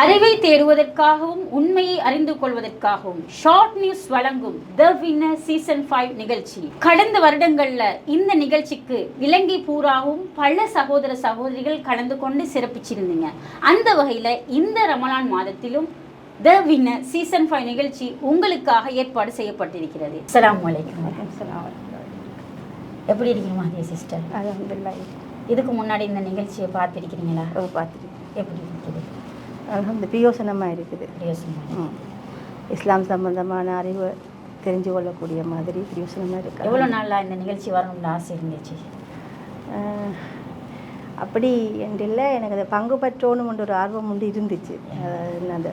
அறிவை தேடுவதற்காகவும் உண்மையை அறிந்து கொள்வதற்காகவும் ஷார்ட் நியூஸ் வழங்கும் த வின்னர் சீசன் 5 நிகழ்ச்சி. கடந்த வருடங்கள்ல இந்த நிகழ்ச்சிக்கு இலங்கை பூராவும் பல சகோதர சகோதரிகள் கலந்து கொண்டு சிறப்பிச்சிருந்தீங்க. அந்த வகையில இந்த ரமலான் மாதத்திலும் த வின்னர் சீசன் 5 நிகழ்ச்சி உங்களுக்காக ஏற்பாடு செய்யப்பட்டிருக்கிறது. அஸ்ஸலாமு அலைக்கும். எப்படி இருக்கீங்க மஹதியா சிஸ்டர்? அல்ஹம்துலில்லாஹ். இதுக்கு முன்னாடி இந்த நிகழ்ச்சியை பார்த்துருக்கிறீங்களா? பார்த்துருக்கேன். எப்படி இருக்குது? பிரயோசனமாக இருக்குது. பிரயோசனம். இஸ்லாம் சம்பந்தமான அறிவு தெரிஞ்சு கொள்ளக்கூடிய மாதிரி பிரயோசனமாக இருக்குது. எவ்வளோ நாளாக இந்த நிகழ்ச்சி வரணும்னு ஆசை இருந்துச்சு? அப்படி என்றில்லை, எனக்கு அதை பங்கு பற்றணுமென்ற ஒரு ஆர்வம் உண்டு இருந்துச்சு. அந்த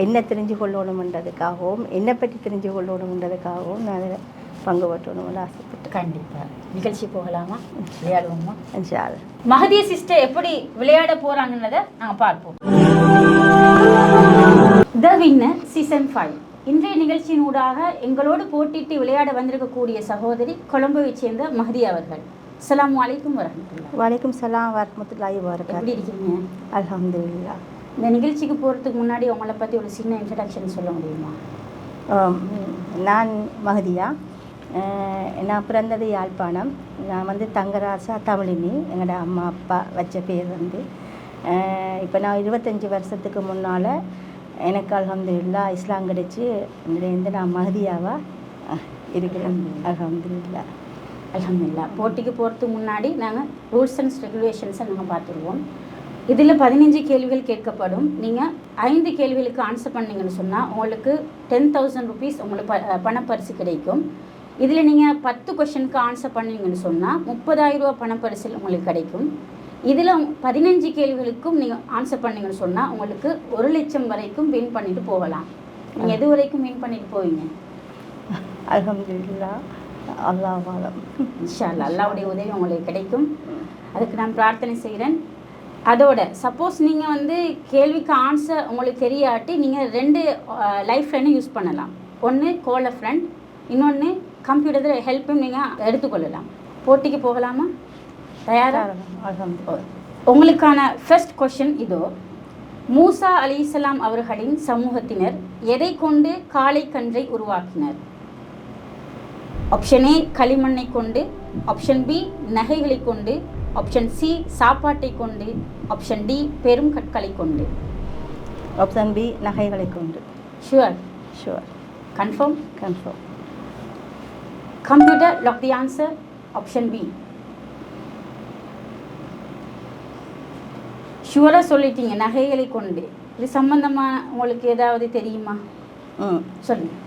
என்ன தெரிஞ்சு கொள்ளணுமென்றதுக்காகவும் என்னை பற்றி தெரிஞ்சு கொள்ளணுமென்றதுக்காகவும் நான் அதில் பங்கு பற்றணும்னு ஆசைப்பட்டு. கண்டிப்பாக நிகழ்ச்சி போகலாமா? விளையாடுவோமா? இன்ஷா அல்லாஹ். மஹதியா சிஸ்டர் எப்படி விளையாட போகிறாங்கன்றதை நாங்கள் பார்ப்போம். த வின்னர் சீசன் 5 இன்றைய நிகழ்ச்சியின் ஊடாக எங்களோடு போட்டிட்டு விளையாட வந்திருக்கக்கூடிய சகோதரி கொழும்புவை சேர்ந்த மஹதியா அவர்கள். அஸ்ஸலாமு அலைக்கும் வரஹ்மத்துல்லாஹ். வலைக்கும் சலாம் வரஹ்மத்துல்லாஹி வபரகாத்துஹு. எப்படி இருக்கீங்க? அல்ஹம்துலில்லாஹ். இந்த நிகழ்ச்சிக்கு போகிறதுக்கு முன்னாடி உங்களை பற்றி ஒரு சின்ன இன்ட்ரடக்ஷன் சொல்ல முடியுமா? நான் மஹதியா. நான் பிறந்தது யாழ்ப்பாணம். நான் வந்து தங்கராசா தமிழினி. எங்களோட அம்மா அப்பா வச்ச பேர் வந்து. இப்போ நான் 25 வருஷத்துக்கு முன்னால் எனக்கு அல்ஹம்துலில்லாஹ் இஸ்லாம் கிடைச்சி இதுலேருந்து நான் மஹதியாவாக இருக்கிறேன். அல்ஹம்துலில்லாஹ். அல்ஹம்துலில்லாஹ். போட்டிக்கு போகிறதுக்கு முன்னாடி நாங்கள் ரூல்ஸ் அண்ட் ரெகுலேஷன்ஸை நாங்கள் பார்த்துருவோம். இதில் 15 கேள்விகள் கேட்கப்படும். நீங்கள் 5 கேள்விகளுக்கு ஆன்சர் பண்ணிங்கன்னு சொன்னால் உங்களுக்கு 10,000 ருபீஸ் உங்களுக்கு பணப்பரிசு கிடைக்கும். இதில் நீங்கள் 10 கொஷனுக்கு ஆன்சர் பண்ணிங்கன்னு சொன்னால் 30,000 ரூபா பணப்பரிசில் உங்களுக்கு கிடைக்கும். இதில் 15 கேள்விகளுக்கும் நீங்கள் ஆன்சர் பண்ணிங்கன்னு சொன்னால் உங்களுக்கு 1 லட்சம் வரைக்கும் வின் பண்ணிட்டு போகலாம். நீங்கள் எது வரைக்கும் வின் பண்ணிட்டு போவீங்க? அல்ஹம்துலில்லாஹ். அல்லாஹ் ஆலம். இன்ஷா அல்லாஹ் அல்லாஹ்வுடைய உதவி உங்களுக்கு கிடைக்கும். அதுக்கு நான் பிரார்த்தனை செய்கிறேன். அதோட சப்போஸ் நீங்கள் வந்து கேள்விக்கு ஆன்சர் உங்களுக்கு தெரியாட்டி நீங்கள் 2 லைஃப் லைனும் யூஸ் பண்ணலாம். ஒன்று கால் அ ஃப்ரெண்ட், இன்னொன்று கம்ப்யூட்டர் ஹெல்ப்பும் நீங்கள் எடுத்துக்கொள்ளலாம். போட்டிக்கு போகலாமா? தயாராக? அல்ஹம்துலில்லாஹ். உங்களுக்கான ஃபர்ஸ்ட் கொஷின் இதோ. மூசா அலைஹிஸ்ஸலாம் அவர்களின் சமூகத்தினர் எதை கொண்டு காளை கன்றை உருவாக்கினர்? ஆப்ஷன் ஏ களிமண்ணை கொண்டு, ஆப்ஷன் பி நகைகளை கொண்டு, ஆப்ஷன் சி சாப்பாட்டை கொண்டு, ஆப்ஷன் டி பெரும் கற்களை கொண்டு. ஆப்ஷன் பி நகைகளை கொண்டு. Sure? Sure. Confirm? Confirm. Computer lock the answer. Option B. ஷுவராக சொல்லிட்டீங்க நகைகளை கொண்டு. இது சம்பந்தமாக உங்களுக்கு ஏதாவது தெரியுமா? சொல்லுங்கள்.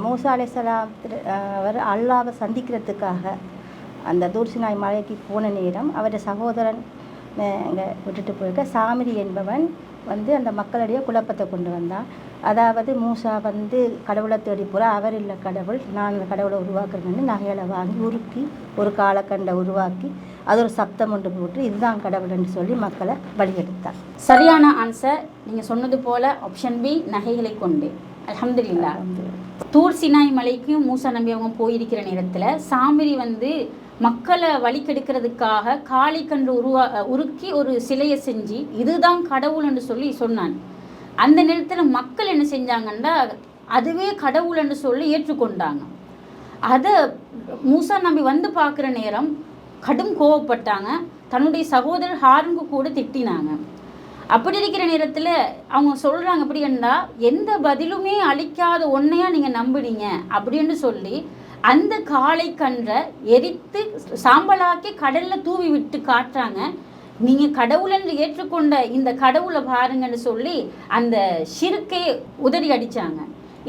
மூசா அலைஹிஸ்ஸலாம் அவர் அல்லாஹ்வை சந்திக்கிறதுக்காக அந்த தூர்சினாய் மலைக்கு போன நேரம் அவருடைய சகோதரன் இங்கே விட்டுட்டு போயிருக்க சாமிரி என்பவன் வந்து அந்த மக்களுடைய குழப்பத்தை கொண்டு வந்தான். அதாவது மூசா வந்து கடவுளை தேடி போகிற, அவர் இல்லை கடவுள், நான் அந்த கடவுளை உருவாக்குறேன்னு நகைகளை வாங்கி உருக்கி ஒரு காலக்கண்டை உருவாக்கி அது ஒரு சப்தம் ஒன்று போட்டு இதுதான் கடவுள்னு சொல்லி மக்களை வழியெடுத்தார். சரியான ஆன்சர் நீங்கள் சொன்னது போல் ஆப்ஷன் பி நகைகளை கொண்டு. அல்ஹம்துலில்லாஹ். தூர் சினாய் மலைக்கு மூசா நபி அவங்க போயிருக்கிற நேரத்தில் சாமிரி வந்து மக்களை வழிகெடுக்கிறதுக்காக காளிக்கன்று உருக்கி ஒரு சிலையை செஞ்சு இதுதான் கடவுள்னு சொல்லி சொன்னான். அந்த நேரத்தில் மக்கள் என்ன செஞ்சாங்கன்னா அதுவே கடவுள்னு சொல்லி ஏற்றுக்கொண்டாங்க. அதை மூசா நபி வந்து பார்க்குற நேரம் கடும் கோவப்பட்டாங்க. தன்னுடைய சகோதரர் ஹாரூனுக்கு கூட திட்டினாங்க. அப்படி இருக்கிற நேரத்தில் அவங்க சொல்கிறாங்க அப்படின்னா எந்த பதிலுமே அளிக்காத ஒன்றையா நீங்கள் நம்புறீங்க அப்படின்னு சொல்லி அந்த காளை கன்றை எரித்து சாம்பலாக்கி கடலில் தூவி விட்டு காட்டுறாங்க. நீங்கள் கடவுள் என்று ஏற்றுக்கொண்ட இந்த கடவுளை பாருங்கன்னு சொல்லி அந்த ஷிர்க்கை உதறி அடித்தாங்க.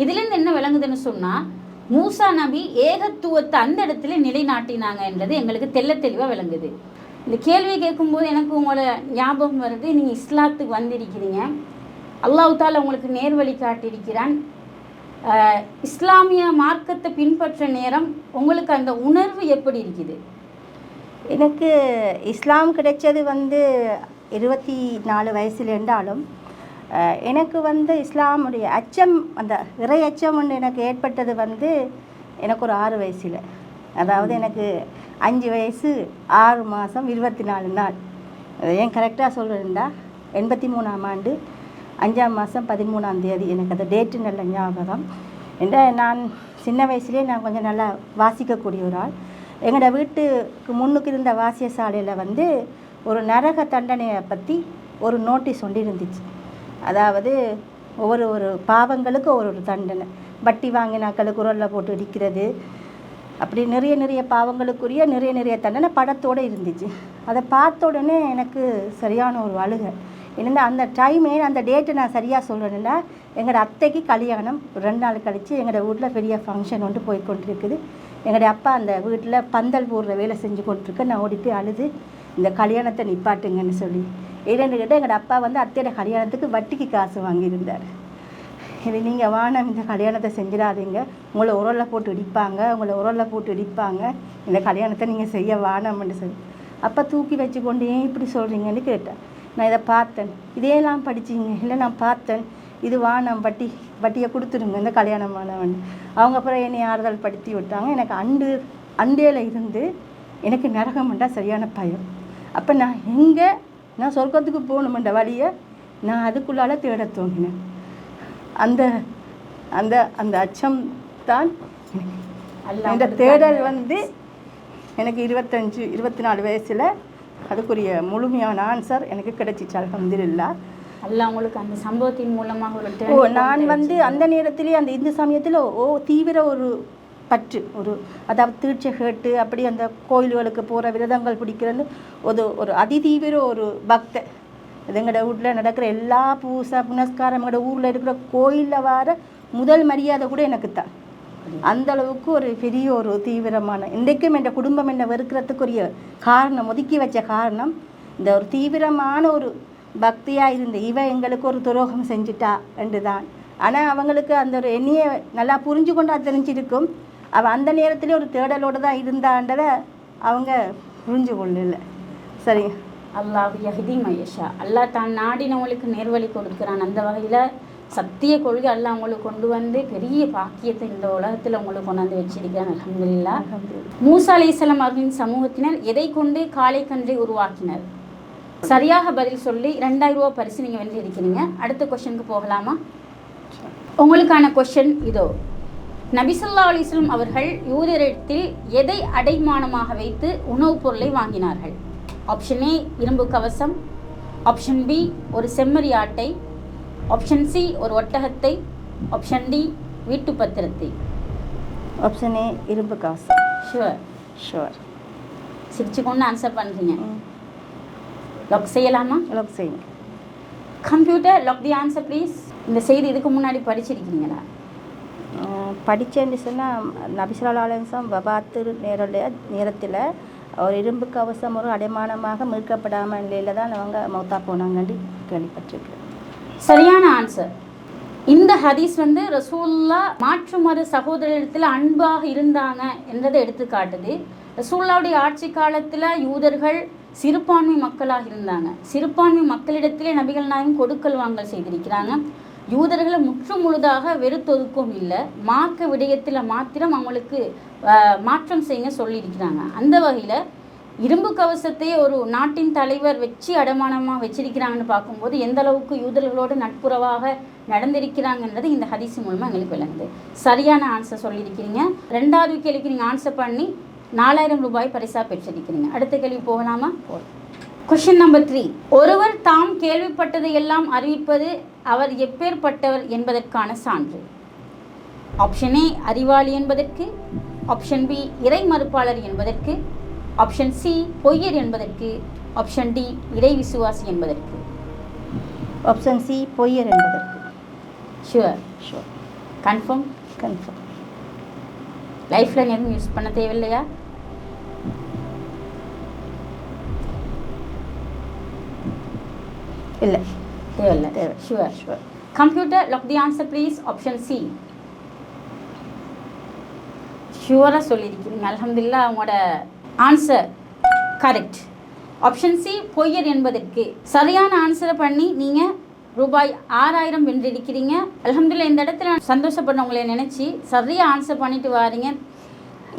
இதுலேருந்து என்ன விளங்குதுன்னு சொன்னால் மூசா நபி ஏகத்துவத்தை அந்த இடத்துல நிலைநாட்டினாங்க என்றது எங்களுக்கு தெளிவாக விளங்குது. இந்த கேள்வி கேட்கும்போது எனக்கு உங்களோட ஞாபகம் வருது, நீங்கள் இஸ்லாத்துக்கு வந்திருக்கிறீங்க, அல்லாஹ் தாலா உங்களுக்கு நேர்வழி காட்டியிருக்கிறான். இஸ்லாமிய மார்க்கத்தை பின்பற்ற நேரம் உங்களுக்கு அந்த உணர்வு எப்படி இருக்குது? எனக்கு இஸ்லாம் கிடைச்சது வந்து 24 வயசுல இருந்தாலும் எனக்கு வந்து இஸ்லாமுடைய அச்சம், அந்த இறை அச்சம் ஒன்று எனக்கு ஏற்பட்டது வந்து எனக்கு ஒரு 6 வயசில். அதாவது எனக்கு 5 வயசு 6 மாதம் 24 நாள். ஏன் கரெக்டாக சொல்கிறேன்டா 83ஆம் ஆண்டு 5ஆம் மாதம் 13ஆம் தேதி. எனக்கு அந்த டேட்டு நல்ல ஞாபகம். என்ற நான் சின்ன வயசுலேயே நான் கொஞ்சம் நல்லா வாசிக்கக்கூடிய ஒரு ஆள். எங்களோட வீட்டுக்கு முன்னுக்கு இருந்த வாசிய சாலையில் வந்து ஒரு நரக தண்டனையை பற்றி ஒரு நோட்டீஸ் ஒன்று இருந்துச்சு. அதாவது ஒரு பாவங்களுக்கு ஒரு தண்டனை. வட்டி வாங்கினாக்களுக்கு உரலில் போட்டு அடிக்கிறது, அப்படி நிறைய பாவங்களுக்குரிய நிறைய தண்டனை படத்தோடு இருந்துச்சு. அதை பார்த்த உடனே எனக்கு சரியான ஒரு அழுகை. என்னென்னா அந்த டைமே அந்த டேட்டை நான் சரியாக சொல்கிறேன்னா, எங்களோட அத்தைக்கு கல்யாணம் 2 நாள் கழித்து எங்களோட வீட்டில் பெரிய ஃபங்க்ஷன் ஒன்று போய் கொண்டிருக்குது. எங்களுடைய அப்பா அந்த வீட்டில் பந்தல் போடுற வேலை செஞ்சு கொண்டிருக்க. நான் ஓடி போய் அழுது இந்த கல்யாணத்தை நிப்பாட்டுங்கன்னு சொல்லி. ஏன்னு கேட்டால் எங்களோட அப்பா வந்து அத்தையோட கல்யாணத்துக்கு வட்டிக்கு காசு வாங்கியிருந்தார். இது நீங்கள் வானம் இந்த கல்யாணத்தை செஞ்சிடாதீங்க, உங்களை உரலில் போட்டு இடிப்பாங்க, இந்த கல்யாணத்தை நீங்கள் செய்ய வானம்னு சொல்லி. அப்போ தூக்கி வச்சு கொண்டு ஏன் இப்படி சொல்கிறீங்கன்னு கேட்டேன். நான் இதை பார்த்தேன். இதையெல்லாம் படிச்சிங்க? இல்லை, நான் பார்த்தேன், இது வானம், வட்டியை கொடுத்துருங்க இந்த கல்யாணமானவன். அவங்க அப்புறம் என்னை ஆறுதல் படுத்தி விட்டாங்க. எனக்கு அண்டையில் இருந்து எனக்கு நரகம்ண்டா சரியான பயம். அப்போ நான் சொர்க்கத்துக்கு போகணுமென்ற வழியை நான் அதுக்குள்ளால தேட தோங்கினேன். அந்த அந்த அந்த அச்சம் தான் அந்த தேடல் வந்து எனக்கு 24 வயசில் அதுக்குரிய முழுமையான ஆன்சர் எனக்கு கிடைச்சிச்சு. அல்ஹம்துலில்லாஹ். அல்லாஹ் உங்களுக்கு அந்த சம்பவத்தின் மூலமாக நான் வந்து அந்த நேரத்திலே அந்த இந்து சமயத்தில் தீவிர ஒரு பற்று, அதாவது தீட்சை கேட்டு அப்படி அந்த கோயில்களுக்கு போகிற விரதங்கள் பிடிக்கிறன்னு ஒரு அதிதீவிர ஒரு பக்தர். இது எங்களோட வீட்டில் நடக்கிற எல்லா பூசை புனஸ்காரம், எங்களோட ஊரில் இருக்கிற கோயிலில் வர முதல் மரியாதை கூட எனக்கு தான். அந்தளவுக்கு ஒரு பெரிய ஒரு தீவிரமான, இன்றைக்கும் என் குடும்பம் என்னை வெறுக்கிறதுக்குரிய காரணம், ஒதுக்கி வச்ச காரணம் இந்த ஒரு தீவிரமான ஒரு பக்தியாக இருந்த எங்களுக்கு ஒரு துரோகம் செஞ்சுட்டா என்று தான். ஆனால் அவங்களுக்கு அந்த ஒரு எண்ணியை நல்லா புரிஞ்சு கொண்டா தெரிஞ்சிருக்கும். அவள் அந்த நேரத்திலே ஒரு தேடலோடு தான் இருந்தான்றதை அவங்க புரிஞ்சு கொள்ளல. சரி, அல்லாஹ் யஹ்தி மயஷா, அல்லாஹ் தான் நாடினவங்களுக்கு நேர்வழி கொடுக்குறான். அந்த வகையில் சத்திய கொள்கை அல்லாஹ் அவங்களுக்கு கொண்டு வந்து பெரிய பாக்கியத்தை இந்த உலகத்தில் உங்களுக்கு கொண்டாந்து வச்சிருக்கிறான். அல்ஹம்துலில்லாஹ். மூசா அலைஹிஸ்ஸலாம் அவர்களின் சமூகத்தினர் எதை கொண்டு காளை கன்றை உருவாக்கினர்? சரியாக பதில் சொல்லி 2000 ரூபா பரிசு நீங்கள் வென்று இருக்கிறீங்க. அடுத்த கொஸ்டினுக்கு போகலாமா? உங்களுக்கான கொஸ்டின் இதோ. நபி ஸல்லல்லாஹு அலைஹி வஸல்லம் அவர்கள் யூதரிடத்தில் எதை அடைமானமாக வைத்து உணவுப் பொருளை வாங்கினார்கள்? ஆப்ஷன் ஏ இரும்பு கவசம், ஆப்ஷன் பி ஒரு செம்மறி ஆட்டை, ஆப்ஷன் சி ஒரு ஒட்டகத்தை, ஆப்ஷன் டி வீட்டு பத்திரத்தை. ஆப்ஷன் ஏ இரும்பு கவசம். ஷுவர். சிரிச்சு கொண்டு ஆன்சர் பண்ணுறீங்க. லாக் செய்யலாமா? லாக் செய்யுங்க. Computer lock the answer please. இந்த செய்தி இதுக்கு முன்னாடி படிச்சிருக்கீங்களா? படித்தேன்னு சொன்னால் நபி ஸல்லல்லாஹு அலைஹி வஸல்லம் வபாத்து நேரத்தில் ஒரு இரும்பு கவசம் ஒரு அடைமானமாக மீட்கப்படாமல் நிலையில் தான் அவங்க மௌத்தா போனாங்கன்னு கேள்விப்பட்டிருக்கேன். சரியான ஆன்சர். இந்த ஹதீஸ் வந்து ரசூலுல்லாஹ் மாற்று மத சகோதரரிடத்தில் அன்பாக இருந்தாங்க என்றதை எடுத்து காட்டுது. ரசூலுல்லாஹ்வுடைய ஆட்சி காலத்தில் யூதர்கள் சிறுபான்மை மக்களாக இருந்தாங்க. சிறுபான்மை மக்களிடத்திலே நபிகள் நாயகம் கொடுக்கல் வாங்கல் செய்திருக்கிறாங்க. யூதர்களை முற்று முழுதாக வெறுத்தொதுக்கும் இல்லை, மார்க்க விடயத்தில் மாத்திரம் அவங்களுக்கு மாற்றம் செய்ய சொல்லியிருக்கிறாங்க. அந்த வகையில் இரும்பு கவசத்தை ஒரு நாட்டின் தலைவர் வச்சு அடமானமாக வச்சிருக்கிறாங்கன்னு பார்க்கும்போது எந்த அளவுக்கு யூதர்களோடு நட்புறவாக நடந்திருக்கிறாங்கன்றது இந்த ஹதீஸ் மூலமாக எங்களுக்கு விளங்குது. சரியான ஆன்சர் சொல்லியிருக்கிறீங்க. 2வது கேள்விக்கு நீங்கள் ஆன்சர் பண்ணி 4000 ரூபாய் பரிசாக பெற்றிருக்கிறீங்க. அடுத்த கேள்வி போகலாமா? Question number 3. ஒருவர் தாம் கேள்விப்பட்டதை எல்லாம் அறிவிப்பது அவர் எப்பேற்பட்டவர் என்பதற்கான சான்று. ஆப்ஷன் ஏ அறிவாளி என்பதற்கு, ஆப்ஷன் பி இறை மறுப்பாளர் என்பதற்கு, ஆப்ஷன் சி பொய்யர் என்பதற்கு, ஆப்ஷன் டி இறை விசுவாசி என்பதற்கு. ஆப்ஷன் சி பொய்யர் என்பதற்கு. ஷுவர். கன்ஃபார்ம். லைஃப்பில் எதுவும் யூஸ் பண்ண தேவையில்லையா? இல்லை, தேவையில்லை. Sure. Computer lock the answer please. Option C. ஷுவராக சொல்லியிருக்கிறீங்க. அல்ஹம்துலில்லாஹ், அவங்களோட ஆன்சர் கரெக்ட். ஆப்ஷன் சி பொய்யர் என்பதற்கு சரியான ஆன்சரை பண்ணி நீங்கள் ரூபாய் 6000 வென்றிருக்கிறீங்க. அல்ஹம்துலில்லாஹ், இந்த இடத்துல நான் சந்தோஷப்படுறவங்களை நினச்சி சரியாக ஆன்சர் பண்ணிட்டு வாரீங்க.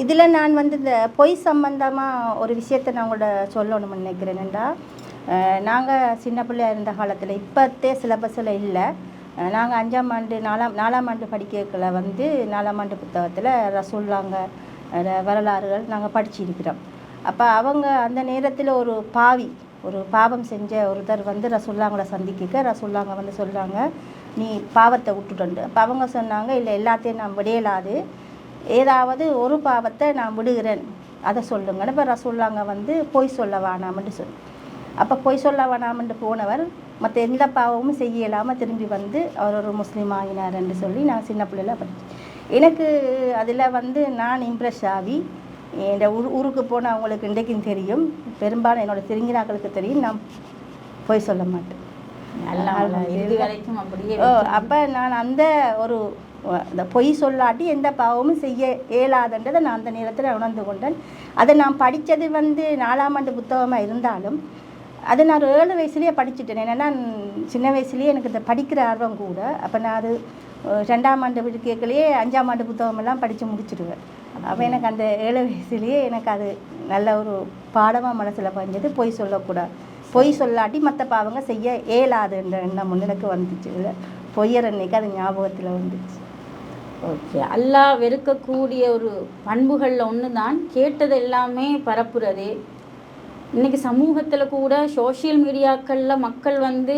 இதில் நான் வந்து இந்த பொய் சம்பந்தமாக ஒரு விஷயத்தை நான் உங்களோட சொல்லணும்னு நினைக்கிறேன்டா. நாங்கள் சின்ன பிள்ளையா இருந்த காலத்தில் இப்போத்தே சிலபஸில் இல்லை. நாங்கள் 5ஆம் ஆண்டு 4ஆம் ஆண்டு படிக்கல வந்து 4ஆம் ஆண்டு புத்தகத்தில் ரசூல்லாங்க வரலாறுகள் நாங்கள் படிச்சிருக்கிறோம். அப்போ அவங்க அந்த நேரத்தில் ஒரு பாவம் செஞ்ச ஒருத்தர் வந்து ரசூல்லாங்களை சந்திக்க ரசூல்லாங்க வந்து சொல்கிறாங்க, நீ பாவத்தை விட்டுட்டு. அப்போ அவங்க சொன்னாங்க, இல்லை எல்லாத்தையும் நான் விடையலாது, ஏதாவது ஒரு பாவத்தை நான் விடுகிறேன், அதை சொல்லுங்கன்னு. இப்போ ரசூல்லாங்க வந்து பொய் சொல்ல வேணாம்னு அப்போ பொய் சொல்ல வேணாம்னு போனவர் மற்ற எந்த பாவமும் செய்யலாமல் திரும்பி வந்து அவர் ஒரு முஸ்லீம் ஆகினார்ன்னு சொல்லி நான் சின்ன பிள்ளைல படித்தேன். எனக்கு அதில் வந்து நான் இம்ப்ரெஸ் ஆகி என் ஊருக்கு போன அவங்களுக்கு இன்றைக்கும் தெரியும், பெரும்பாலும் என்னோடய தெரிஞ்சினாக்களுக்கு தெரியும், நான் பொய் சொல்ல மாட்டேன். அப்போ நான் அந்த ஒரு இந்த பொய் சொல்லாட்டி எந்த பாவமும் செய்ய இயலாதுன்றதை நான் அந்த நேரத்தில் உணர்ந்து கொண்டேன். அதை நான் படித்தது வந்து 4ஆம் ஆண்டு புத்தகமாக இருந்தாலும் அதை நான் 7 வயசுலேயே படிச்சுட்டேன். என்னென்னா சின்ன வயசுலேயே எனக்கு இந்த படிக்கிற ஆர்வம் கூட. அப்போ நான் அது 2ஆம் ஆண்டு கேட்கலையே 5ஆம் ஆண்டு புத்தகமெல்லாம் படித்து முடிச்சிடுவேன். அப்போ எனக்கு அந்த 7 வயசுலேயே எனக்கு அது நல்ல ஒரு பாடமாக மனசில் பதிஞ்சது, பொய் சொல்லக்கூடாது, பொய் சொல்லாட்டி மற்ற பாவங்க செய்ய இயலாதுன்ற எண்ணம் ஒன்று எனக்கு வந்துச்சு. இல்லை பொய்யர் அன்னைக்கு அது ஞாபகத்தில் வந்துச்சு. ஓகே, அல்லாஹ் வெறுக்கக்கூடிய ஒரு பண்புகளில் ஒன்று தான் கேட்டது எல்லாமே பரப்புறது. இன்றைக்கி சமூகத்தில் கூட சோஷியல் மீடியாக்களில் மக்கள் வந்து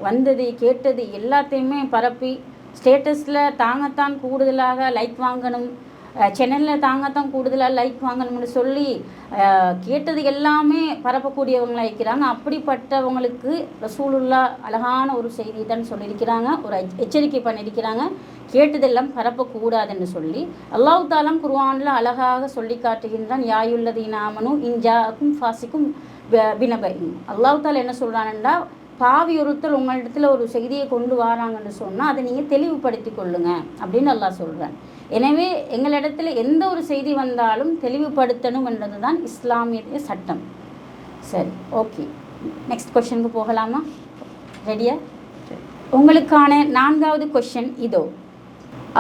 வந்தது கேட்டது எல்லாத்தையுமே பரப்பி ஸ்டேட்டஸில் தாங்கத்தான் கூடுதலாக லைக் வாங்கணும், சேனலில் தாங்கத்தான் கூடுதலாக லைக் வாங்கணும்னு சொல்லி கேட்டது எல்லாமே பரப்பக்கூடியவங்களாக இருக்கிறாங்க. அப்படிப்பட்டவங்களுக்கு ரசூலுல்லாஹ் அழகான ஒரு செய்தி தான் சொல்லியிருக்கிறாங்க, ஒரு எச்சரிக்கை பண்ணியிருக்கிறாங்க, கேட்டதெல்லாம் பரப்பக்கூடாதுன்னு சொல்லி. அல்லாஹ் தாலாம் குர்ஆனில் அழகாக சொல்லி காட்டுகின்றான், யாயுல்லதீன ஆமனு இன்ஜாக்கும் ஃபாசிக்கும் பினபைன். அல்லாஹ் தாலா என்ன சொல்கிறான்டா, பாவி ஒருத்தர் உங்களிடத்தில் ஒரு செய்தியை கொண்டு வராங்கன்னு சொன்னால் அதை நீங்கள் தெளிவுபடுத்தி கொள்ளுங்க அப்படின்னு அல்லாஹ் சொல்கிறான். எனவே எங்களிடத்தில் எந்த ஒரு செய்தி வந்தாலும் தெளிவுபடுத்தணும் என்றது தான் இஸ்லாமிய சட்டம். சரி, ஓகே, நெக்ஸ்ட் கொஷனுக்கு போகலாமா? ரெடியா? உங்களுக்கான 4வது கொஷன் இதோ.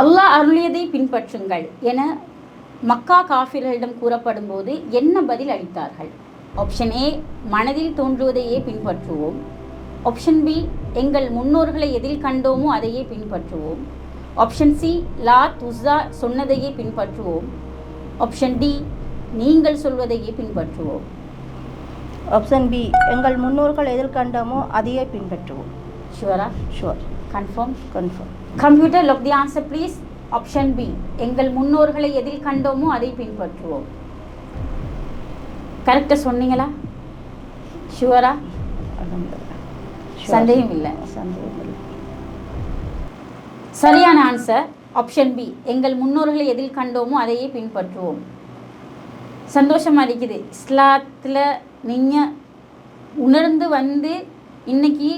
அல்லாஹ் அருளியதை பின்பற்றுங்கள் என மக்கா காஃபிர்களிடம் கூறப்படும் போது என்ன பதில் அளித்தார்கள்? ஆப்ஷன் ஏ, மனதில் தோன்றுவதையே பின்பற்றுவோம். ஆப்ஷன் பி, எங்கள் முன்னோர்களை எதில் கண்டோமோ அதையே பின்பற்றுவோம். ஆப்ஷன் சி, லாத் உஸ்ஸா சொன்னதையே பின்பற்றுவோம். ஆப்ஷன் டி, நீங்கள் சொல்வதையே பின்பற்றுவோம். ஆப்ஷன் பி, எங்கள் முன்னோர்கள் எதில் கண்டோமோ அதையே பின்பற்றுவோம். ஷுவரா? Sure. Confirm? Confirm. Computer look the answer please. Option B, எங்கள் முன்னோர்களை எதில் கண்டோமோ அதை பின்பற்றுவோம். கரெக்டாக சொன்னீங்களா? ஷுவரா? சந்தேகம் இல்லை. சரியான ஆன்சர் ஆப்ஷன் பி, எங்கள் முன்னோர்களை எதில் கண்டோமோ அதையே பின்பற்றுவோம். சந்தோஷமாக இருக்குது. இஸ்லாத்தில் நீங்கள் உணர்ந்து வந்து இன்னைக்கு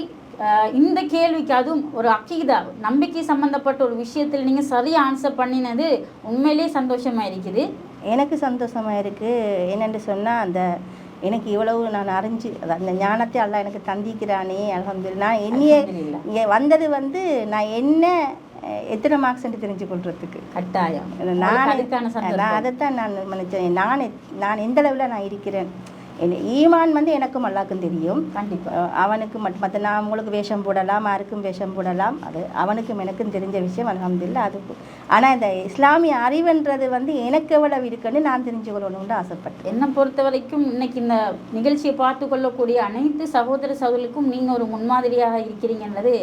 இந்த கேள்விக்கு, அதுவும் ஒரு அக்கீதா நம்பிக்கை சம்மந்தப்பட்ட ஒரு விஷயத்தில் நீங்கள் சரியாக ஆன்சர் பண்ணினது உண்மையிலே சந்தோஷமாக இருக்குது. எனக்கு சந்தோஷமாக இருக்குது. என்னென்று சொன்னால், அந்த எனக்கு இவ்வளவு நான் அறிஞ்சு அந்த ஞானத்தை அல்லாஹ் எனக்கு தந்திக்கிறானே, அல்ஹம்துலில்லாஹ். நான் என்னையே இங்கே வந்தது வந்து நான் என்ன எத்தனை மார்க்ஸ்ன்னு தெரிஞ்சு கொள்றதுக்கு கட்டாயம். நான் அதைத்தான் நான் நினைச்சேன். நான் எந்த அளவில் நான் இருக்கிறேன், ஈமான் வந்து எனக்கும் அல்லாஹ்க்கும் தெரியும். கண்டிப்பாக அவனுக்கு மற்ற நான் உங்களுக்கு வேஷம் போடலாம், யாருக்கும் வேஷம் போடலாம், அது அவனுக்கும் எனக்கும் தெரிஞ்ச விஷயம், அல்ஹம்துலில்லாஹ். அது ஆனால் இந்த இஸ்லாமிய அறிவுன்றது வந்து எனக்கு எவ்வளவு இருக்குன்னு நான் தெரிஞ்சு கொள்ளணும்னு ஆசைப்பட்டேன். என்னை பொறுத்த வரைக்கும் இன்னைக்கு இந்த நிகழ்ச்சியை பார்த்து கொள்ளக்கூடிய அனைத்து சகோதர சகோதரிக்கும் நீங்கள் ஒரு முன்மாதிரியாக இருக்கிறீங்கன்றது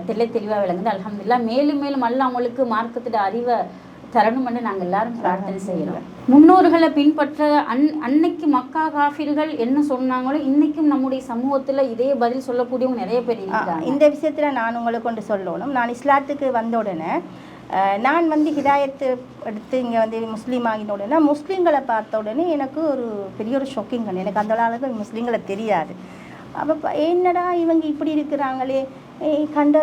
தெளிவாக விளங்குது. அல்ஹம்துலில்லாஹ். மேலும் மேலும் அல்லாஹ் உங்களுக்கு மார்க்கத்தோட அறிவை தரணும்னு நாங்கள் எல்லாரும் பிரார்த்தனை செய்கிறோம். முன்னோர்களை பின்பற்ற அன்னைக்கு மக்கா காஃபிர்கள் என்ன சொன்னாங்களோ இன்னைக்கும் நம்முடைய சமூகத்தில் இதே பதில் சொல்லக்கூடியவங்க நிறைய பேர் இருக்காங்க. இந்த விஷயத்தில் நான் உங்களுக்கு கொண்டு சொல்லணும். நான் இஸ்லாத்துக்கு வந்த உடனே நான் வந்து ஹிதாயத்து எடுத்து இங்கே வந்து முஸ்லீம் ஆகின உடனே முஸ்லீம்களை பார்த்த உடனே எனக்கு ஒரு பெரிய ஒரு ஷாக்கிங். எனக்கு அந்த அளவுக்கு முஸ்லீம்களை தெரியாது. அப்போ என்னடா இவங்க இப்படி இருக்கிறாங்களே, கண்ட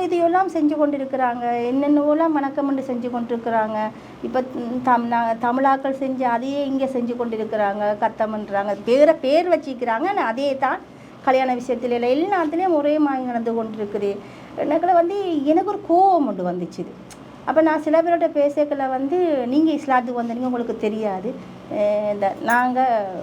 இதையெல்லாம் செஞ்சு கொண்டு இருக்கிறாங்க, என்னென்னவெல்லாம் வணக்கம்னு செஞ்சு கொண்டிருக்கிறாங்க. இப்போ தமிழாக்கள் செஞ்சு அதையே இங்கே செஞ்சு கொண்டு இருக்கிறாங்க, கத்தம்ன்றாங்க, பேர் வச்சுக்கிறாங்க. ஆனால் அதே தான் கல்யாண விஷயத்துல இல்லை, எல்லாத்துலேயும் ஒரே மாதிரி நடந்து கொண்டு இருக்குது. எனக்கு ஒரு கோபம் ஒன்று வந்துச்சு. அப்போ நான் சில பேரோட பேசக்களை வந்து நீங்கள் இஸ்லாத்துக்கு வந்தீங்க, உங்களுக்கு தெரியாது, இந்த நாங்கள்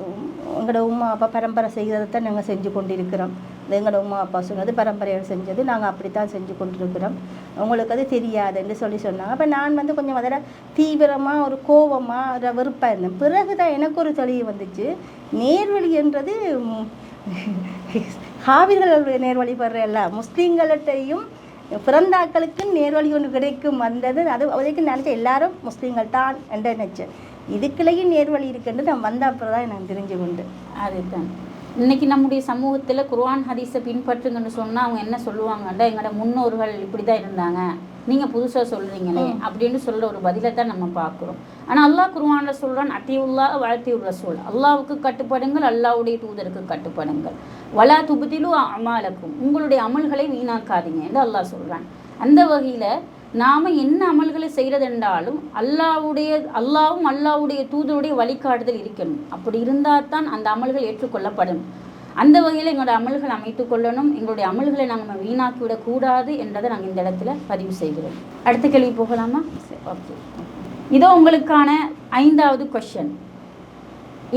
எங்களோட உமா அப்பா பரம்பரை செய்கிறதை தான் நாங்கள் செஞ்சு கொண்டிருக்கிறோம். இது எங்களோட உமா அப்பா சொன்னது பரம்பரையாக செஞ்சது, நாங்கள் அப்படித்தான் செஞ்சு கொண்டிருக்கிறோம். உங்களுக்கு அது தெரியாதுன்னு சொன்னாங்க. அப்போ நான் வந்து கொஞ்சம் அதில் தீவிரமாக ஒரு கோபமாக ஒரு வெறுப்பாக இருந்தேன். பிறகு தான் எனக்கு ஒரு தெளிவு வந்துச்சு, நேர்வழி என்றது ஹாவிர்களுடைய நேர்வழி பெற எல்லா முஸ்லீம்கள்கிட்டையும் பிறந்தாக்களுக்கும் நேர்வழி ஒன்று கிடைக்கும் வந்தது. அது அதுக்கு நினச்ச எல்லாரும் முஸ்லீம்கள் தான் என்று நினச்சேன். இதுக்குள்ளேயும் நேர்வழி இருக்குன்னு நான் வந்த அப்புறம் தான் எனக்கு தெரிஞ்சு கொண்டு. அதுதான் இன்னைக்கு நம்முடைய சமூகத்தில் குர்ஆன் ஹதீஸை பின்பற்றுங்கன்னு சொன்னால் அவங்க என்ன சொல்லுவாங்கண்டா, எங்களோட முன்னோர்கள் இப்படி தான் இருந்தாங்க, நீங்கள் புதுசாக சொல்கிறீங்களே அப்படின்னு சொல்கிற ஒரு பதிலை தான் நம்ம பார்க்குறோம். ஆனால் அல்லாஹ் குர்ஆனில் சொல்கிறான், அத்தியுல்லா வஅத்தியுர் ரசூல், அல்லாஹ்வுக்கு கட்டுப்படுங்கள், அல்லாஹ்வுடைய தூதருக்கு கட்டுப்படுங்கள், வலா துப்திலு அமாலக்கும், உங்களுடைய அமல்களை வீணாக்காதீங்க என்று அல்லாஹ் சொல்கிறான். அந்த வகையில் நாம் என்ன அமல்களை செய்கிறது என்றாலும் அல்லாவும் அல்லாவுடைய தூதருடைய வழிகாட்டுதல் இருக்கணும். அப்படி இருந்தால் தான் அந்த அமல்கள் ஏற்றுக்கொள்ளப்படும். அந்த வகையில் எங்களோட அமல்கள் அமைத்து கொள்ளணும். எங்களுடைய அமல்களை நாங்கள் வீணாக்கிவிடக்கூடாது என்றதை நாங்கள் இந்த இடத்துல பதிவு செய்கிறோம். அடுத்த கேள்வி போகலாமா? ஓகே, இதோ உங்களுக்கான 5வது கொஷன்.